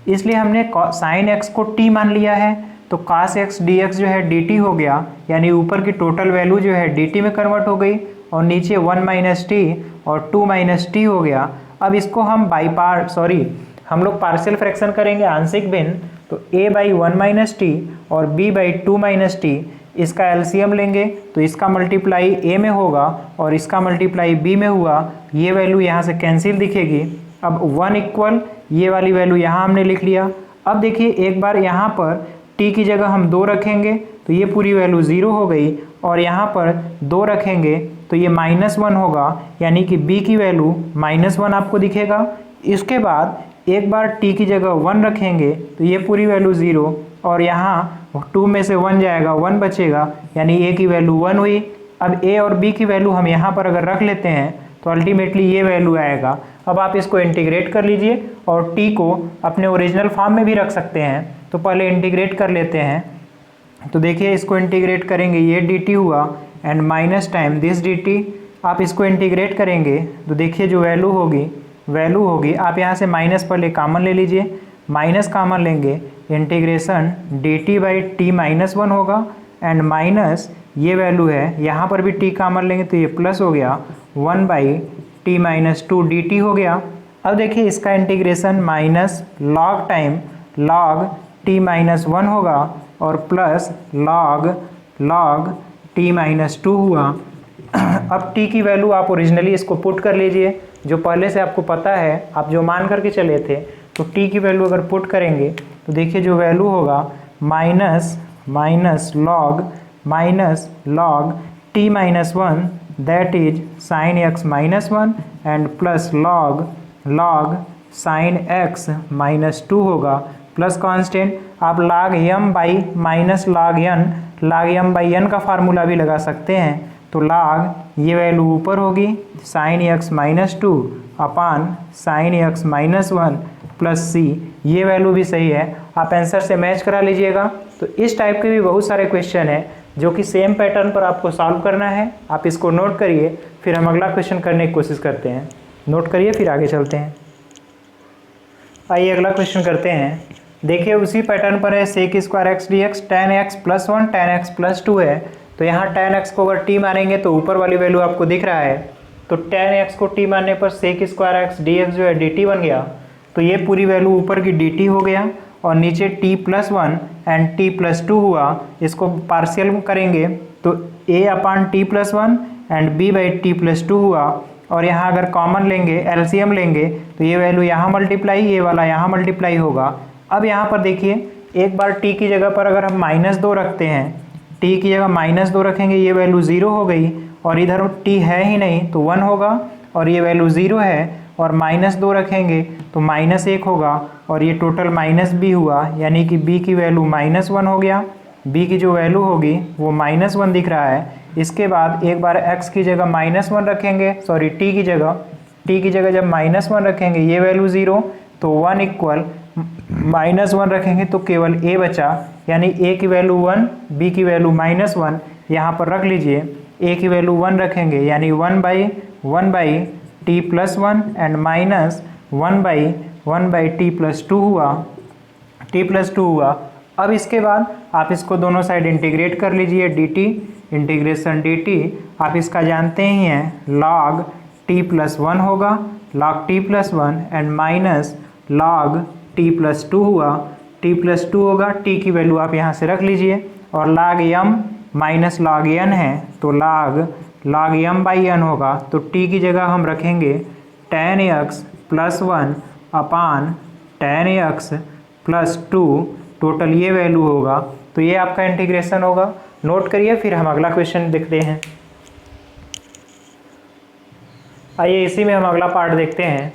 Speaker 1: इसलिए हमने साइन एक्स को t मान लिया है। तो cos x dx जो है dt हो गया, यानी ऊपर की टोटल वैल्यू जो है dt में कन्वर्ट हो गई और नीचे 1 माइनस टी और 2 माइनस टी हो गया। अब इसको हम हम लोग पार्शियल फ्रैक्शन करेंगे आंशिक भिन्न, तो a बाई 1 माइनस टी और b बाई 2 माइनस टी, इसका एलसीएम लेंगे तो इसका मल्टीप्लाई a में होगा और इसका मल्टीप्लाई b में हुआ, ये वैल्यू यहाँ से कैंसिल दिखेगी। अब 1 इक्वल ये वाली वैल्यू यहाँ हमने लिख लिया। अब देखिए एक बार यहाँ पर t की जगह हम 2 रखेंगे तो ये पूरी वैल्यू 0 हो गई, और यहाँ पर 2 रखेंगे तो ये -1 होगा, यानी कि b की वैल्यू -1 आपको दिखेगा। इसके बाद एक बार t की जगह 1 रखेंगे तो ये पूरी वैल्यू 0, और यहाँ 2 में से 1 जाएगा, 1 बचेगा, यानी a की वैल्यू 1 हुई। अब a और b की वैल्यू हम यहाँ पर अगर रख लेते हैं तो अल्टीमेटली ये वैल्यू आएगा। अब आप इसको इंटीग्रेट कर लीजिए और t को अपने ओरिजिनल फॉर्म में भी रख सकते हैं, तो पहले इंटीग्रेट कर लेते हैं। तो देखिए इसको इंटीग्रेट करेंगे, ये dt हुआ and minus time this dt। आप इसको इंटीग्रेट करेंगे तो देखिए जो वैल्यू होगी आप यहाँ से माइनस पहले कॉमन ले लीजिए, माइनस कॉमन लेंगे, इंटीग्रेशन dt बाई टी -1 होगा एंड माइनस ये वैल्यू है, यहाँ पर भी t कॉमन लेंगे तो ये प्लस हो गया 1 बाई टी -2 dt हो गया। अब देखिए इसका integration minus log time log t -1 होगा और प्लस लॉग t -2 हुआ। अब t की वैल्यू आप ओरिजिनली इसको पुट कर लीजिए, जो पहले से आपको पता है, आप जो मान करके चले थे, तो t की वैल्यू अगर पुट करेंगे तो देखिए जो वैल्यू होगा minus log t -1 that is sine x -1 and plus log sign x -2 होगा, प्लस कांस्टेंट आप log m by minus log m by n का फार्मूला भी लगा सकते हैं। तो log ये वैल्यू ऊपर होगी sine x -2 upon sine x -1 plus c, ये वैल्यू भी सही है, आप आंसर से मैच करा लीजिएगा। तो इस टाइप के भी बहुत सारे क्वेश्चन हैं जो कि सेम पैटर्न पर आपको सॉल्व करना है। आप इसको नोट करिए, फिर हम अगला क्वेश्चन करने की कोशिश करते हैं। नोट करिए फिर आगे चलते हैं। आइए अगला क्वेश्चन करते हैं। देखिए उसी पैटर्न पर है sec square x dx tan x + 1 tan x + 2 है। तो यहाँ tan x को अगर t मानेंगे तो ऊपर वाली वैल्यू आपको दिख रहा है, तो tan x को t मानने पर sec स्क्वायर x dx जो है dt बन गया। तो ये पूरी वैल्यू ऊपर की dt हो गया और नीचे t + 1 एंड t + 2 हुआ। इसको पार्शियल करेंगे तो a upon t + 1 and b by t + 2 हुआ, और यहाँ अगर कॉमन लेंगे एलसीएम लेंगे तो ये वैल्यू यहाँ मल्टीप्लाई, ये वाला यहाँ मल्टीप्लाई होगा। अब यहाँ पर देखिए एक बार t की जगह पर अगर हम -2 रखते हैं, t की जगह -2 रखेंगे, ये वैल्यू 0 हो गई, और इधर t है ही नहीं तो 1 होगा, और ये वैल्यू 0 है, और -2 रखेंगे तो -1 होगा, और ये टोटल -b हुआ, यानी कि b की वैल्यू -1 हो गया। b की जो वैल्यू होगी वो -1 दिख रहा है। इसके बाद एक बार x की जगह -1 रखेंगे, सॉरी t की जगह जब -1 रखेंगे ये वैल्यू 0, तो 1 इक्वल -1 रखेंगे तो केवल a बचा, यानी a की वैल्यू 1 b की वैल्यू -1 यहाँ पर रख लीजिए। a की वैल्यू 1 रखेंगे यानी 1 by t + 1 and minus 1 by t + 2 हुआ। अब इसके बाद आप इसको दोनों साइड इंटीग्रेट कर लीजिए, dt इंटीग्रेशन dt आप इसका जानते ही हैं log t + 1 होगा, log t + 1 and minus log t + 2 हुआ, t + 2 होगा, t की वैल्यू आप यहाँ से रख लीजिए, और log m minus log n है तो log m बाई n होगा। तो t की जगह हम रखेंगे tan x + 1 अपान tan x + 2, टोटल ये वैल्यू होगा। तो ये आपका इंटीग्रेशन होगा। नोट करिए, फिर हम अगला क्वेश्चन देखते हैं। आइए इसी में हम अगला पार्ट देखते हैं।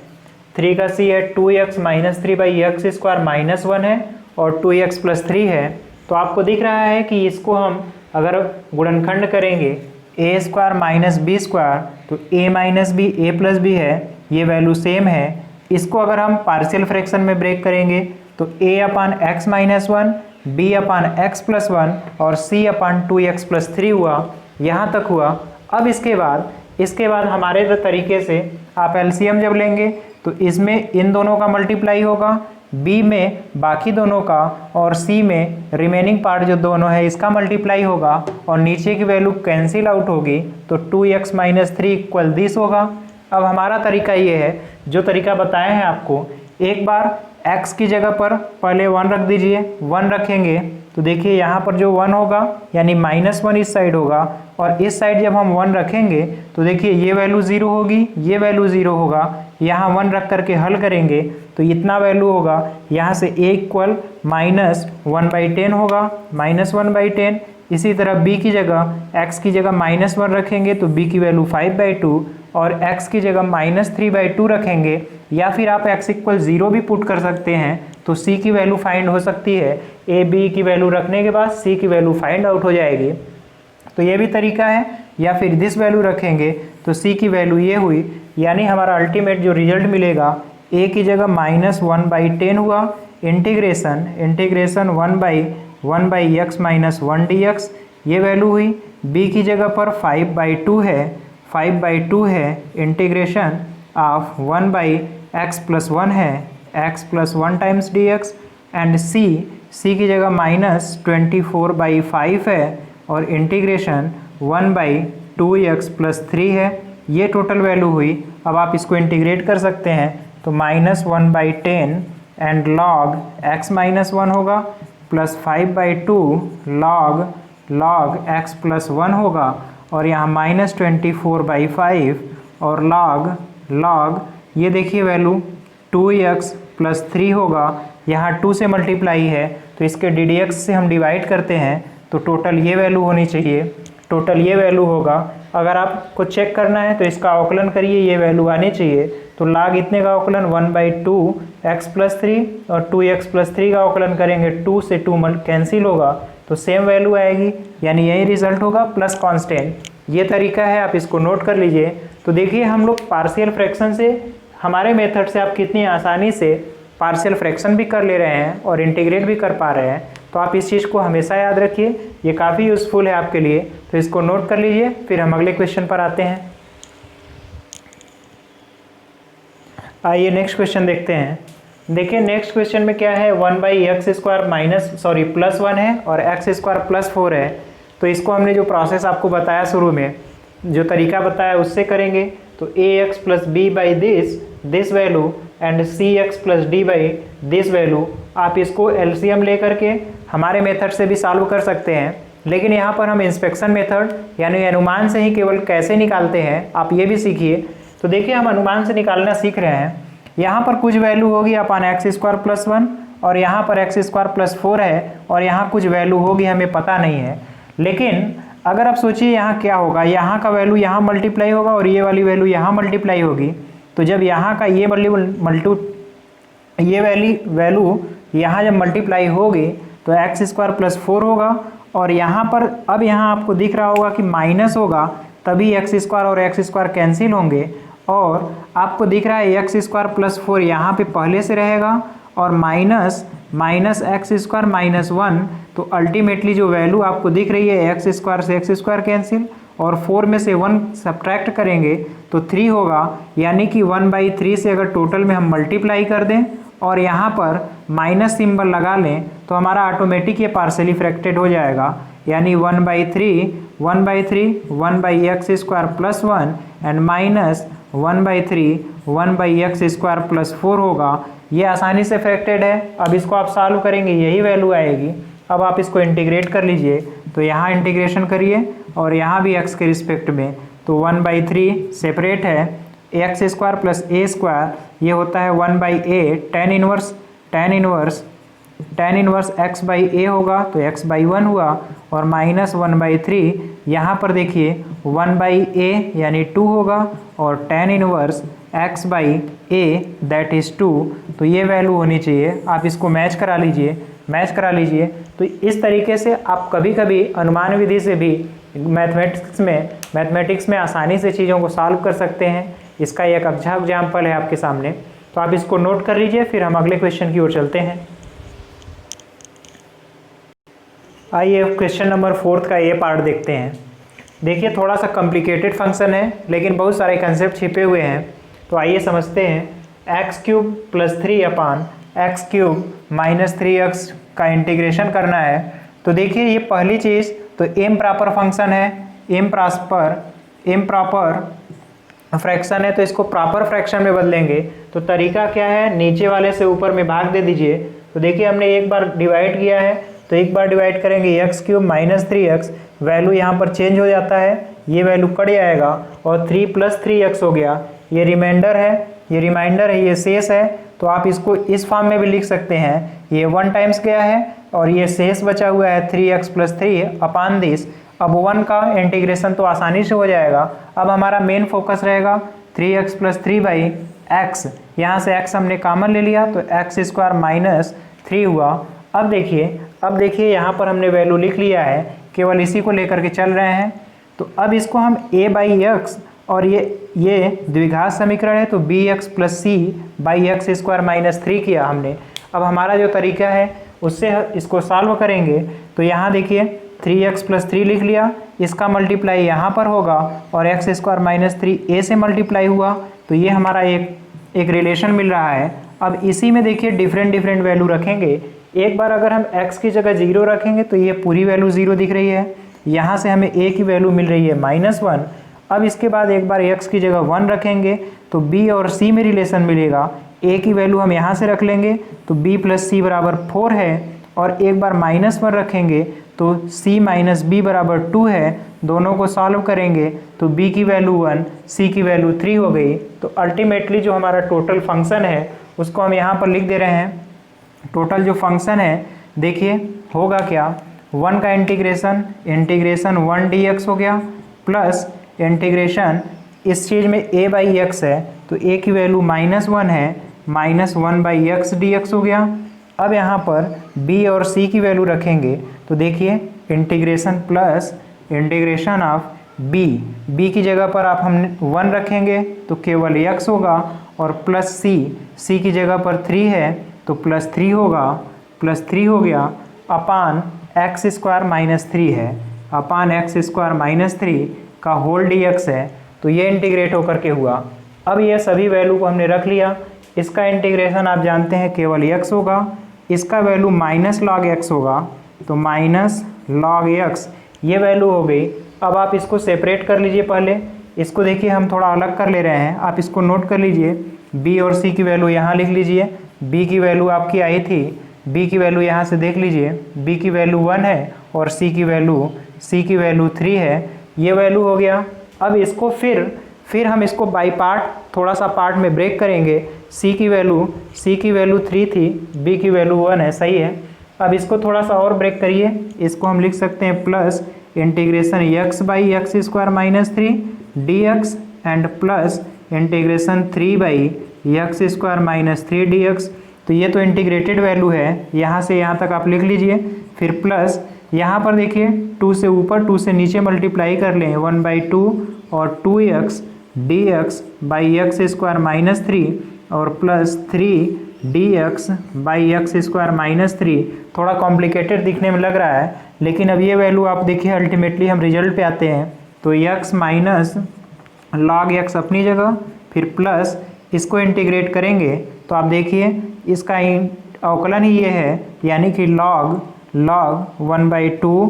Speaker 1: 3 का c है 2x - 3/x² -1 है और 2x + 3 है। तो आपको दिख रहा है कि इसको हम अगर गुणनखंड करेंगे a² - b² तो a - b a + b है, ये वैल्यू सेम है। इसको अगर हम पार्शियल फ्रैक्शन में ब्रेक करेंगे तो a upon x - 1 b upon x + 1 और c अपान 2x + 3 हुआ। यहाँ तक हुआ। अब इसके बाद हमारे तरीके से आप एलसीएम जब लेंगे तो इसमें इन दोनों का मल्टीप्लाई होगा, बी में बाकी दोनों का, और सी में रिमेनिंग पार्ट जो दोनों है इसका मल्टीप्लाई होगा, और नीचे की वैल्यू कैंसिल आउट होगी तो 2x - 3 इक्वल दिस होगा। अब हमारा तरीका ये है, जो तरीका बताए हैं आपको, एक बार x की जगह पर पहले 1 रख दीजिए। 1 रखेंगे तो देखिए यहाँ पर जो 1 होगा यानी -1 इस साइड होगा, और इस साइड जब हम 1 रखेंगे तो देखिए ये वैल्यू 0 होगी, ये वैल्यू 0 होगा। यहाँ 1 रख करके हल करेंगे तो इतना वैल्यू होगा, यहाँ से a इक्वल -1/10 होगा, -1/10। इसी तरह b की जगह x की जगह -1 रखेंगे तो b की वैल्यू 5/2, और x की जगह -3/2 रखेंगे, या फिर आप x इक्वल 0 भी पुट कर सकते हैं तो c की वैल्यू फाइंड हो सकती है। a b की वैल्यू रखने के बाद c की वैल्यू फाइंड आउट हो जाएगी। तो ये भी तरीका है, या फिर दिस वैल्यू रखेंगे तो c की वैल्यू ये हुई, यानी हमारा अल्टीमेट जो रिजल्ट मिलेगा a की जगह -1/10 हुआ, इंटीग्रेशन 1/1x - 1 dx, ये वैल्यू हुई। b की जगह पर 5/2 है, इंटीग्रेशन ऑफ 1/x + 1 है, x + 1 times dx, and c की जगह -24/5 है, और इंटीग्रेशन 1/2x + 3 है। ये टोटल वैल्यू हुई। अब आप इसको इंटीग्रेट कर सकते हैं तो -1/10 एंड log x - 1 होगा, प्लस 5/2 log x + 1 होगा, और यहाँ -24/5 और log ये देखिए वैल्यू 2x + 3 होगा। यहाँ 2 से मल्टीप्लाई है तो इसके ddx से हम डिवाइड करते हैं तो टोटल ये वैल्यू होनी चाहिए, टोटल ये वैल्यू होगा। अगर आपको चेक करना है तो इसका अवकलन करिए, ये वैल्यू आनी चाहिए। तो log इतने का अवकलन 1/2x + 3, और 2x + 3 का अवकलन करेंगे, 2 से 2 कैंसिल होगा तो सेम वैल्यू आएगी, यानी यही रिजल्ट होगा प्लस कांस्टेंट। ये तरीका है, आप इसको नोट कर लीजिए। तो देखिए हम लोग पार्शियल फ्रैक्शन से, हमारे मेथड से आप कितनी आसानी से पार्शियल फ्रैक्शन भी कर ले रहे हैं और इंटीग्रेट भी कर पा रहे हैं। तो आप इस चीज़ को हमेशा याद रखिए, ये काफ़ी यूज़फुल है आपके लिए। तो इसको नोट कर लीजिए, फिर हम अगले क्वेश्चन पर आते हैं। आइए नेक्स्ट क्वेश्चन देखते हैं। देखिए नेक्स्ट क्वेश्चन में क्या है, 1/x² +1 है और x² + 4 है। तो इसको हमने जो प्रोसेस आपको बताया शुरू में, जो तरीका बताया उससे करेंगे। तो ax + b by this value and cx + d by this value, आप इसको एलसीएम लेकर के हमारे मेथड से भी सॉल्व कर सकते हैं। लेकिन यहाँ पर हम इंस्पेक्शन मेथड यानी अनुमान से ही केवल कैसे निकालते हैं आप ये भी सीखिए। तो देखिए हम अनुमान से निकालना सीख रहे हैं। यहाँ पर कुछ वैल्यू होगी अपन x² + 1, और यहाँ पर x² + 4 है, और यहाँ कुछ वैल्यू होगी हमें पता नहीं है। लेकिन अगर आप सोचिए यहाँ क्या होगा, यहाँ का वैल्यू यहाँ मल्टीप्लाई होगा और ये वाली वैल्यू यहाँ मल्टीप्लाई होगी। तो जब यहाँ का ये वैल्यू यहाँ जब मल्टीप्लाई होगी तो x² + 4 होगा, और यहाँ पर अब यहाँ आपको दिख रहा होगा कि माइनस होगा, तभी x² और x² कैंसिल होंगे, और आपको दिख रहा है x² + 4 यहाँ पे पहले से रहेगा, और माइनस x² - 1, तो अल्टीमेटली जो वैल्यू आपको दिख रही है x² से x² कैंसिल, और 4 में से 1 सब्ट्रैक्ट करेंगे तो 3 होगा। यानी कि 1/3 से अगर टोटल में हम मल्टीप्लाई कर दें और यहाँ पर माइनस सिंबल लगा लें तो हमारा ऑटोमेटिक ये पार्शियली फ्रैक्टेड हो जाएगा। यानी 1/3 1/x² + 1 एंड माइनस 1/3 1/x² + 4 होगा। ये आसानी से फ्रैक्टेड है। अब इसको आप सॉल्व करेंगे, यही वैल्यू आएगी। अब आप इसको इंटीग्रेट कर लीजिए, तो यहाँ इंटीग्रेशन करिए और यहाँ भी x के रिस्पेक्ट में, तो 1/3 सेपरेट है, x² + a² ये होता है 1/a, tan इनवर्स x/a होगा तो x/1 हुआ, और माइनस 1/3 यहाँ पर देखिए 1/a यानी 2 होगा, और tan inverse x/a that is 2। तो ये वैल्यू होनी चाहिए। आप इसको मैच करा लीजिए। तो इस तरीके से आप कभी कभी अनुमान विधि से भी मैथमेटिक्स में आसानी से चीज़ों को सॉल्व कर सकते हैं। इसका एक अच्छा एग्जाम्पल है आपके सामने। तो आप इसको नोट कर लीजिए, फिर हम अगले क्वेश्चन की ओर चलते हैं। आइए क्वेश्चन नंबर 4 का ये पार्ट देखते हैं। देखिए थोड़ा सा कॉम्प्लिकेटेड फंक्शन है लेकिन बहुत सारे कंसेप्ट छिपे हुए हैं, तो आइए समझते हैं। एक्स क्यूब प्लस 3 अपान एक्स क्यूब माइनस 3x का इंटीग्रेशन करना है। तो देखिए ये पहली चीज़ तो इम प्रॉपर फंक्शन है, इम प्रॉपर फ्रैक्शन है, तो इसको प्रॉपर फ्रैक्शन में बदलेंगे। तो तरीका क्या है, नीचे वाले से ऊपर में भाग दे दीजिए। तो देखिए हमने एक बार डिवाइड किया है तो एक बार डिवाइड करेंगे x cube minus 3x, value यहाँ पर चेंज हो जाता है, ये वैल्यू कट जाएगा और 3 प्लस 3x हो गया। ये रिमाइंडर है, ये शेष है। तो आप इसको इस फॉर्म में भी लिख सकते हैं, ये 1 टाइम्स गया है और ये शेष बचा हुआ है 3x प्लस 3 अपान दिस। अब 1 का इंटीग्रेशन तो आसानी से हो जाएगा। अब हमारा मेन फोकस रहेगा 3x प्लस 3 बाई एक्स, यहाँ से x हमने कॉमन ले लिया तो एक्स स्क्वायर माइनस 3 हुआ। अब देखिए यहाँ पर हमने वैल्यू लिख लिया है, केवल इसी को लेकर के चल रहे हैं। तो अब इसको हम a बाई एक्स, और ये द्विघात समीकरण है तो bx plus C by X square minus 3 किया हमने। अब हमारा जो तरीका है उससे इसको सॉल्व करेंगे। तो यहाँ देखिए 3x प्लस 3 लिख लिया, इसका मल्टीप्लाई यहाँ पर होगा और एक्स स्क्वायर माइनस 3 a से मल्टीप्लाई हुआ, तो ये हमारा एक रिलेशन मिल रहा है। अब इसी में देखिए डिफरेंट वैल्यू रखेंगे। एक बार अगर हम x की जगह 0 रखेंगे तो ये पूरी वैल्यू 0 दिख रही है, यहाँ से हमें a की वैल्यू मिल रही है -1। अब इसके बाद एक बार x की जगह 1 रखेंगे तो b और c में रिलेशन मिलेगा। a की वैल्यू हम यहाँ से रख लेंगे तो b प्लस सी बराबर 4 है, और एक बार -1 रखेंगे तो c माइनस बी बराबर 2 है। दोनों को सॉल्व करेंगे तो b की वैल्यू 1, c की वैल्यू 3 हो गई। तो अल्टीमेटली जो हमारा टोटल फंक्शन है उसको हम यहाँ पर लिख दे रहे हैं। टोटल जो फंक्शन है देखिए होगा क्या, 1 का इंटीग्रेशन 1 dx हो गया, प्लस इंटीग्रेशन इस चीज़ में a बाई एक्स है तो a की वैल्यू -1 है, -1 बाई एक्स dx हो गया। अब यहाँ पर b और c की वैल्यू रखेंगे तो देखिए integration plus integration of b की जगह पर आप हम 1 रखेंगे तो केवल x होगा, और प्लस c की जगह पर 3 है तो प्लस 3 होगा, +3 हो गया, अपान एक्स स्क्वायर माइनस 3 है, अपान एक्स स्क्वायर माइनस 3 का होल dx है। तो ये इंटीग्रेट होकर के हुआ। अब ये सभी वैल्यू को हमने रख लिया। इसका इंटीग्रेशन आप जानते हैं केवल x होगा, इसका वैल्यू माइनस लॉग x होगा तो माइनस लॉग x ये वैल्यू हो गई। अब आप इसको सेपरेट कर लीजिए। पहले इसको देखिए हम थोड़ा अलग कर ले रहे हैं, आप इसको नोट कर लीजिए। b और c की वैल्यू यहाँ लिख लीजिए, b की वैल्यू आपकी आई थी, b की वैल्यू यहाँ से देख लीजिए, b की वैल्यू 1 है और c की वैल्यू 3 है, ये वैल्यू हो गया। अब इसको फिर हम इसको बाई पार्ट थोड़ा सा पार्ट में ब्रेक करेंगे। c की वैल्यू 3 थी, b की वैल्यू 1 है, सही है। अब इसको थोड़ा सा और ब्रेक करिए, इसको हम लिख सकते हैं plus integration x by X square minus 3 dx and plus integration 3 by X square minus 3 dx। तो ये तो इंटीग्रेटेड वैल्यू है, यहाँ से यहाँ तक आप लिख लीजिए। फिर प्लस यहाँ पर देखिए 2 से ऊपर 2 से नीचे मल्टीप्लाई कर लें, 1/2 और 2x dx by X square minus 3 और plus 3 dx by X square minus 3। थोड़ा कॉम्प्लिकेटेड दिखने में लग रहा है, लेकिन अब ये वैल्यू आप देखिए अल्टीमेटली हम रिजल्ट पे आते हैं। तो x माइनस लॉग x अपनी जगह, फिर प्लस इसको इंटीग्रेट करेंगे तो आप देखिए इसका अवकलन ही ये है, यानी कि log 1/2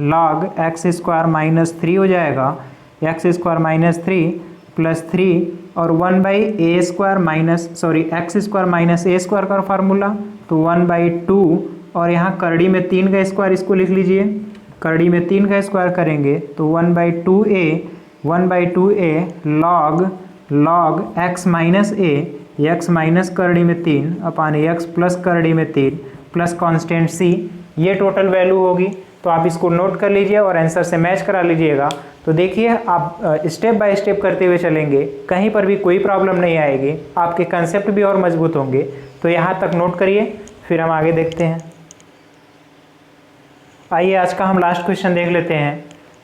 Speaker 1: log x square minus 3 हो जाएगा, एक्स स्क्वायर माइनस 3 प्लस 3 और 1/a square x square minus a square का फार्मूला तो 1/2 और यहाँ करड़ी में 3 का स्क्वायर इसको लिख लीजिए, करड़ी में 3 का स्क्वायर करेंगे तो 1/2a log x minus a, x minus करड़ी में 3 अपान x प्लस करड़ी में 3 प्लस कांस्टेंट c, ये टोटल वैल्यू होगी। तो आप इसको नोट कर लीजिए और आंसर से मैच करा लीजिएगा। तो देखिए आप स्टेप बाय स्टेप करते हुए चलेंगे, कहीं पर भी कोई प्रॉब्लम नहीं आएगी, आपके कंसेप्ट भी और मजबूत होंगे। तो यहाँ तक नोट करिए, फिर हम आगे देखते हैं। आइए आज का हम लास्ट क्वेश्चन देख लेते हैं।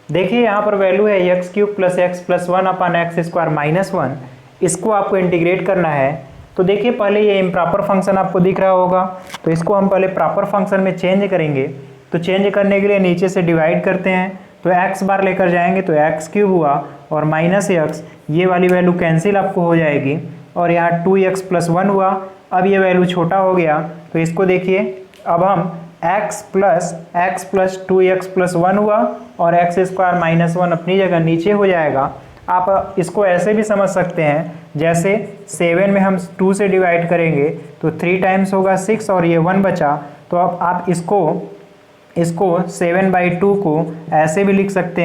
Speaker 1: देखिए यहाँ पर वैल्यू है x cube plus x plus 1 अपान एक्स स्क्वायर माइनस 1, इसको आपको इंटीग्रेट करना है। तो देखिए पहले ये इम्प्रॉपर फंक्शन आपको दिख रहा होगा, तो इसको हम पहले प्रॉपर फंक्शन में चेंज करेंगे। तो चेंज करने के लिए नीचे से डिवाइड करते हैं, तो x बार लेकर जाएंगे तो x क्यूब हुआ और माइनस एक्स, ये वाली वैल्यू कैंसिल आपको हो जाएगी और यहाँ 2x + 1 हुआ। अब ये वैल्यू छोटा हो गया तो इसको देखिए, अब हम x + 2x + 1 हुआ और x² - 1 अपनी जगह नीचे हो जाएगा। आप इसको ऐसे भी समझ सकते हैं, जैसे 7 में हम 2 से डिवाइड करेंगे तो 3 टाइम्स होगा 6 और ये 1 बचा। तो अब आप इसको 7/2 को ऐसे भी लिख सकते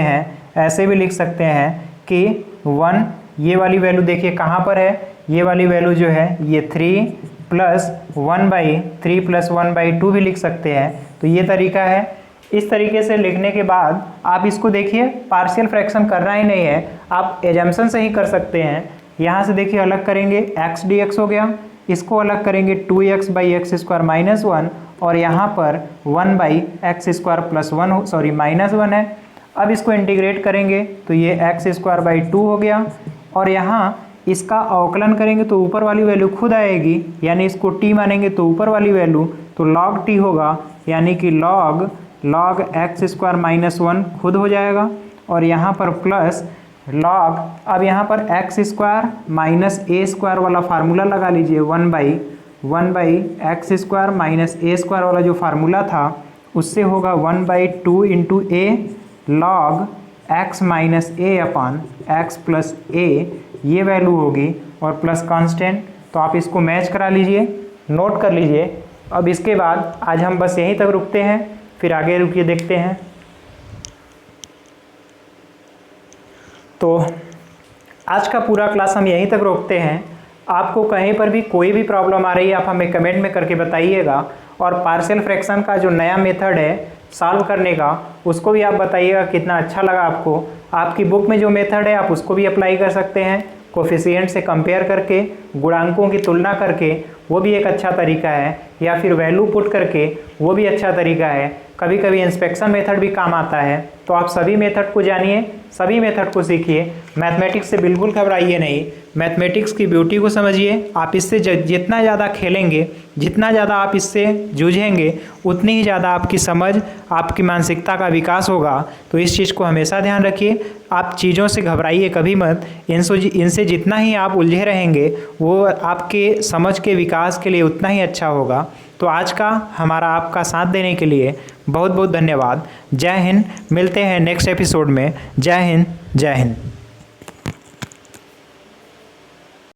Speaker 1: हैं, कि 1, ये वाली वैल्यू देखिए कहाँ पर है, ये वाली वैल्यू जो है ये 3 + 1/3 + 1/2 भी लिख सकते हैं। तो ये तरीका है। इस तरीके से लिखने के बाद आप इसको देखिए, पार्शियल फ्रैक्शन करना ही नहीं है, आप एजम्पशन से ही कर सकते हैं। यहाँ से देखिए अलग करेंगे x dx हो गया, इसको अलग करेंगे 2x/x² - 1 और यहाँ पर 1/x² + 1 -1 है। अब इसको इंटीग्रेट करेंगे तो ये x²/2 हो गया और यहाँ इसका अवकलन करेंगे तो ऊपर वाली वैल्यू खुद आएगी, यानी इसको t मानेंगे तो ऊपर वाली वैल्यू तो log t होगा, यानी कि log x² - 1 खुद हो जाएगा और यहाँ पर प्लस log, अब यहाँ पर x² - a² वाला फार्मूला लगा लीजिए, 1/x² - a² वाला जो फार्मूला था उससे होगा 1/2 × a log x - a/x + a, ये वैल्यू होगी और प्लस कांस्टेंट। तो आप इसको मैच करा लीजिए, नोट कर लीजिए। अब इसके बाद आज हम बस यहीं तक रुकते हैं, फिर आगे रुकिए देखते हैं। तो आज का पूरा क्लास हम यहीं तक रोकते हैं। आपको कहीं पर भी कोई भी प्रॉब्लम आ रही है आप हमें कमेंट में करके बताइएगा, और पार्शियल फ्रैक्शन का जो नया मेथड है सॉल्व करने का उसको भी आप बताइएगा कितना अच्छा लगा आपको। आपकी बुक में जो मेथड है आप उसको भी अप्लाई कर सकते हैं, कोफिशिएंट से कंपेयर करके, गुणांकों की तुलना करके, वो भी एक अच्छा तरीका है, या फिर वैल्यू पुट करके, वो भी अच्छा तरीका है। कभी कभी इंस्पेक्शन मेथड भी काम आता है। तो आप सभी मेथड को जानिए, सभी मेथड को सीखिए। मैथमेटिक्स से बिल्कुल घबराइए नहीं, मैथमेटिक्स की ब्यूटी को समझिए। आप इससे जितना ज़्यादा खेलेंगे, जितना ज़्यादा आप इससे जूझेंगे, उतनी ही ज़्यादा आपकी समझ, आपकी मानसिकता का विकास होगा। तो इस चीज़ को हमेशा ध्यान रखिए। आप चीज़ों से घबराइए कभी मत, इनसे जितना ही आप उलझे रहेंगे वो आपके समझ के विकास के लिए उतना ही अच्छा होगा। तो आज का हमारा आपका साथ देने के लिए बहुत बहुत धन्यवाद। जय हिंद। मिलते हैं नेक्स्ट एपिसोड में। जय हिंद, जय हिंद।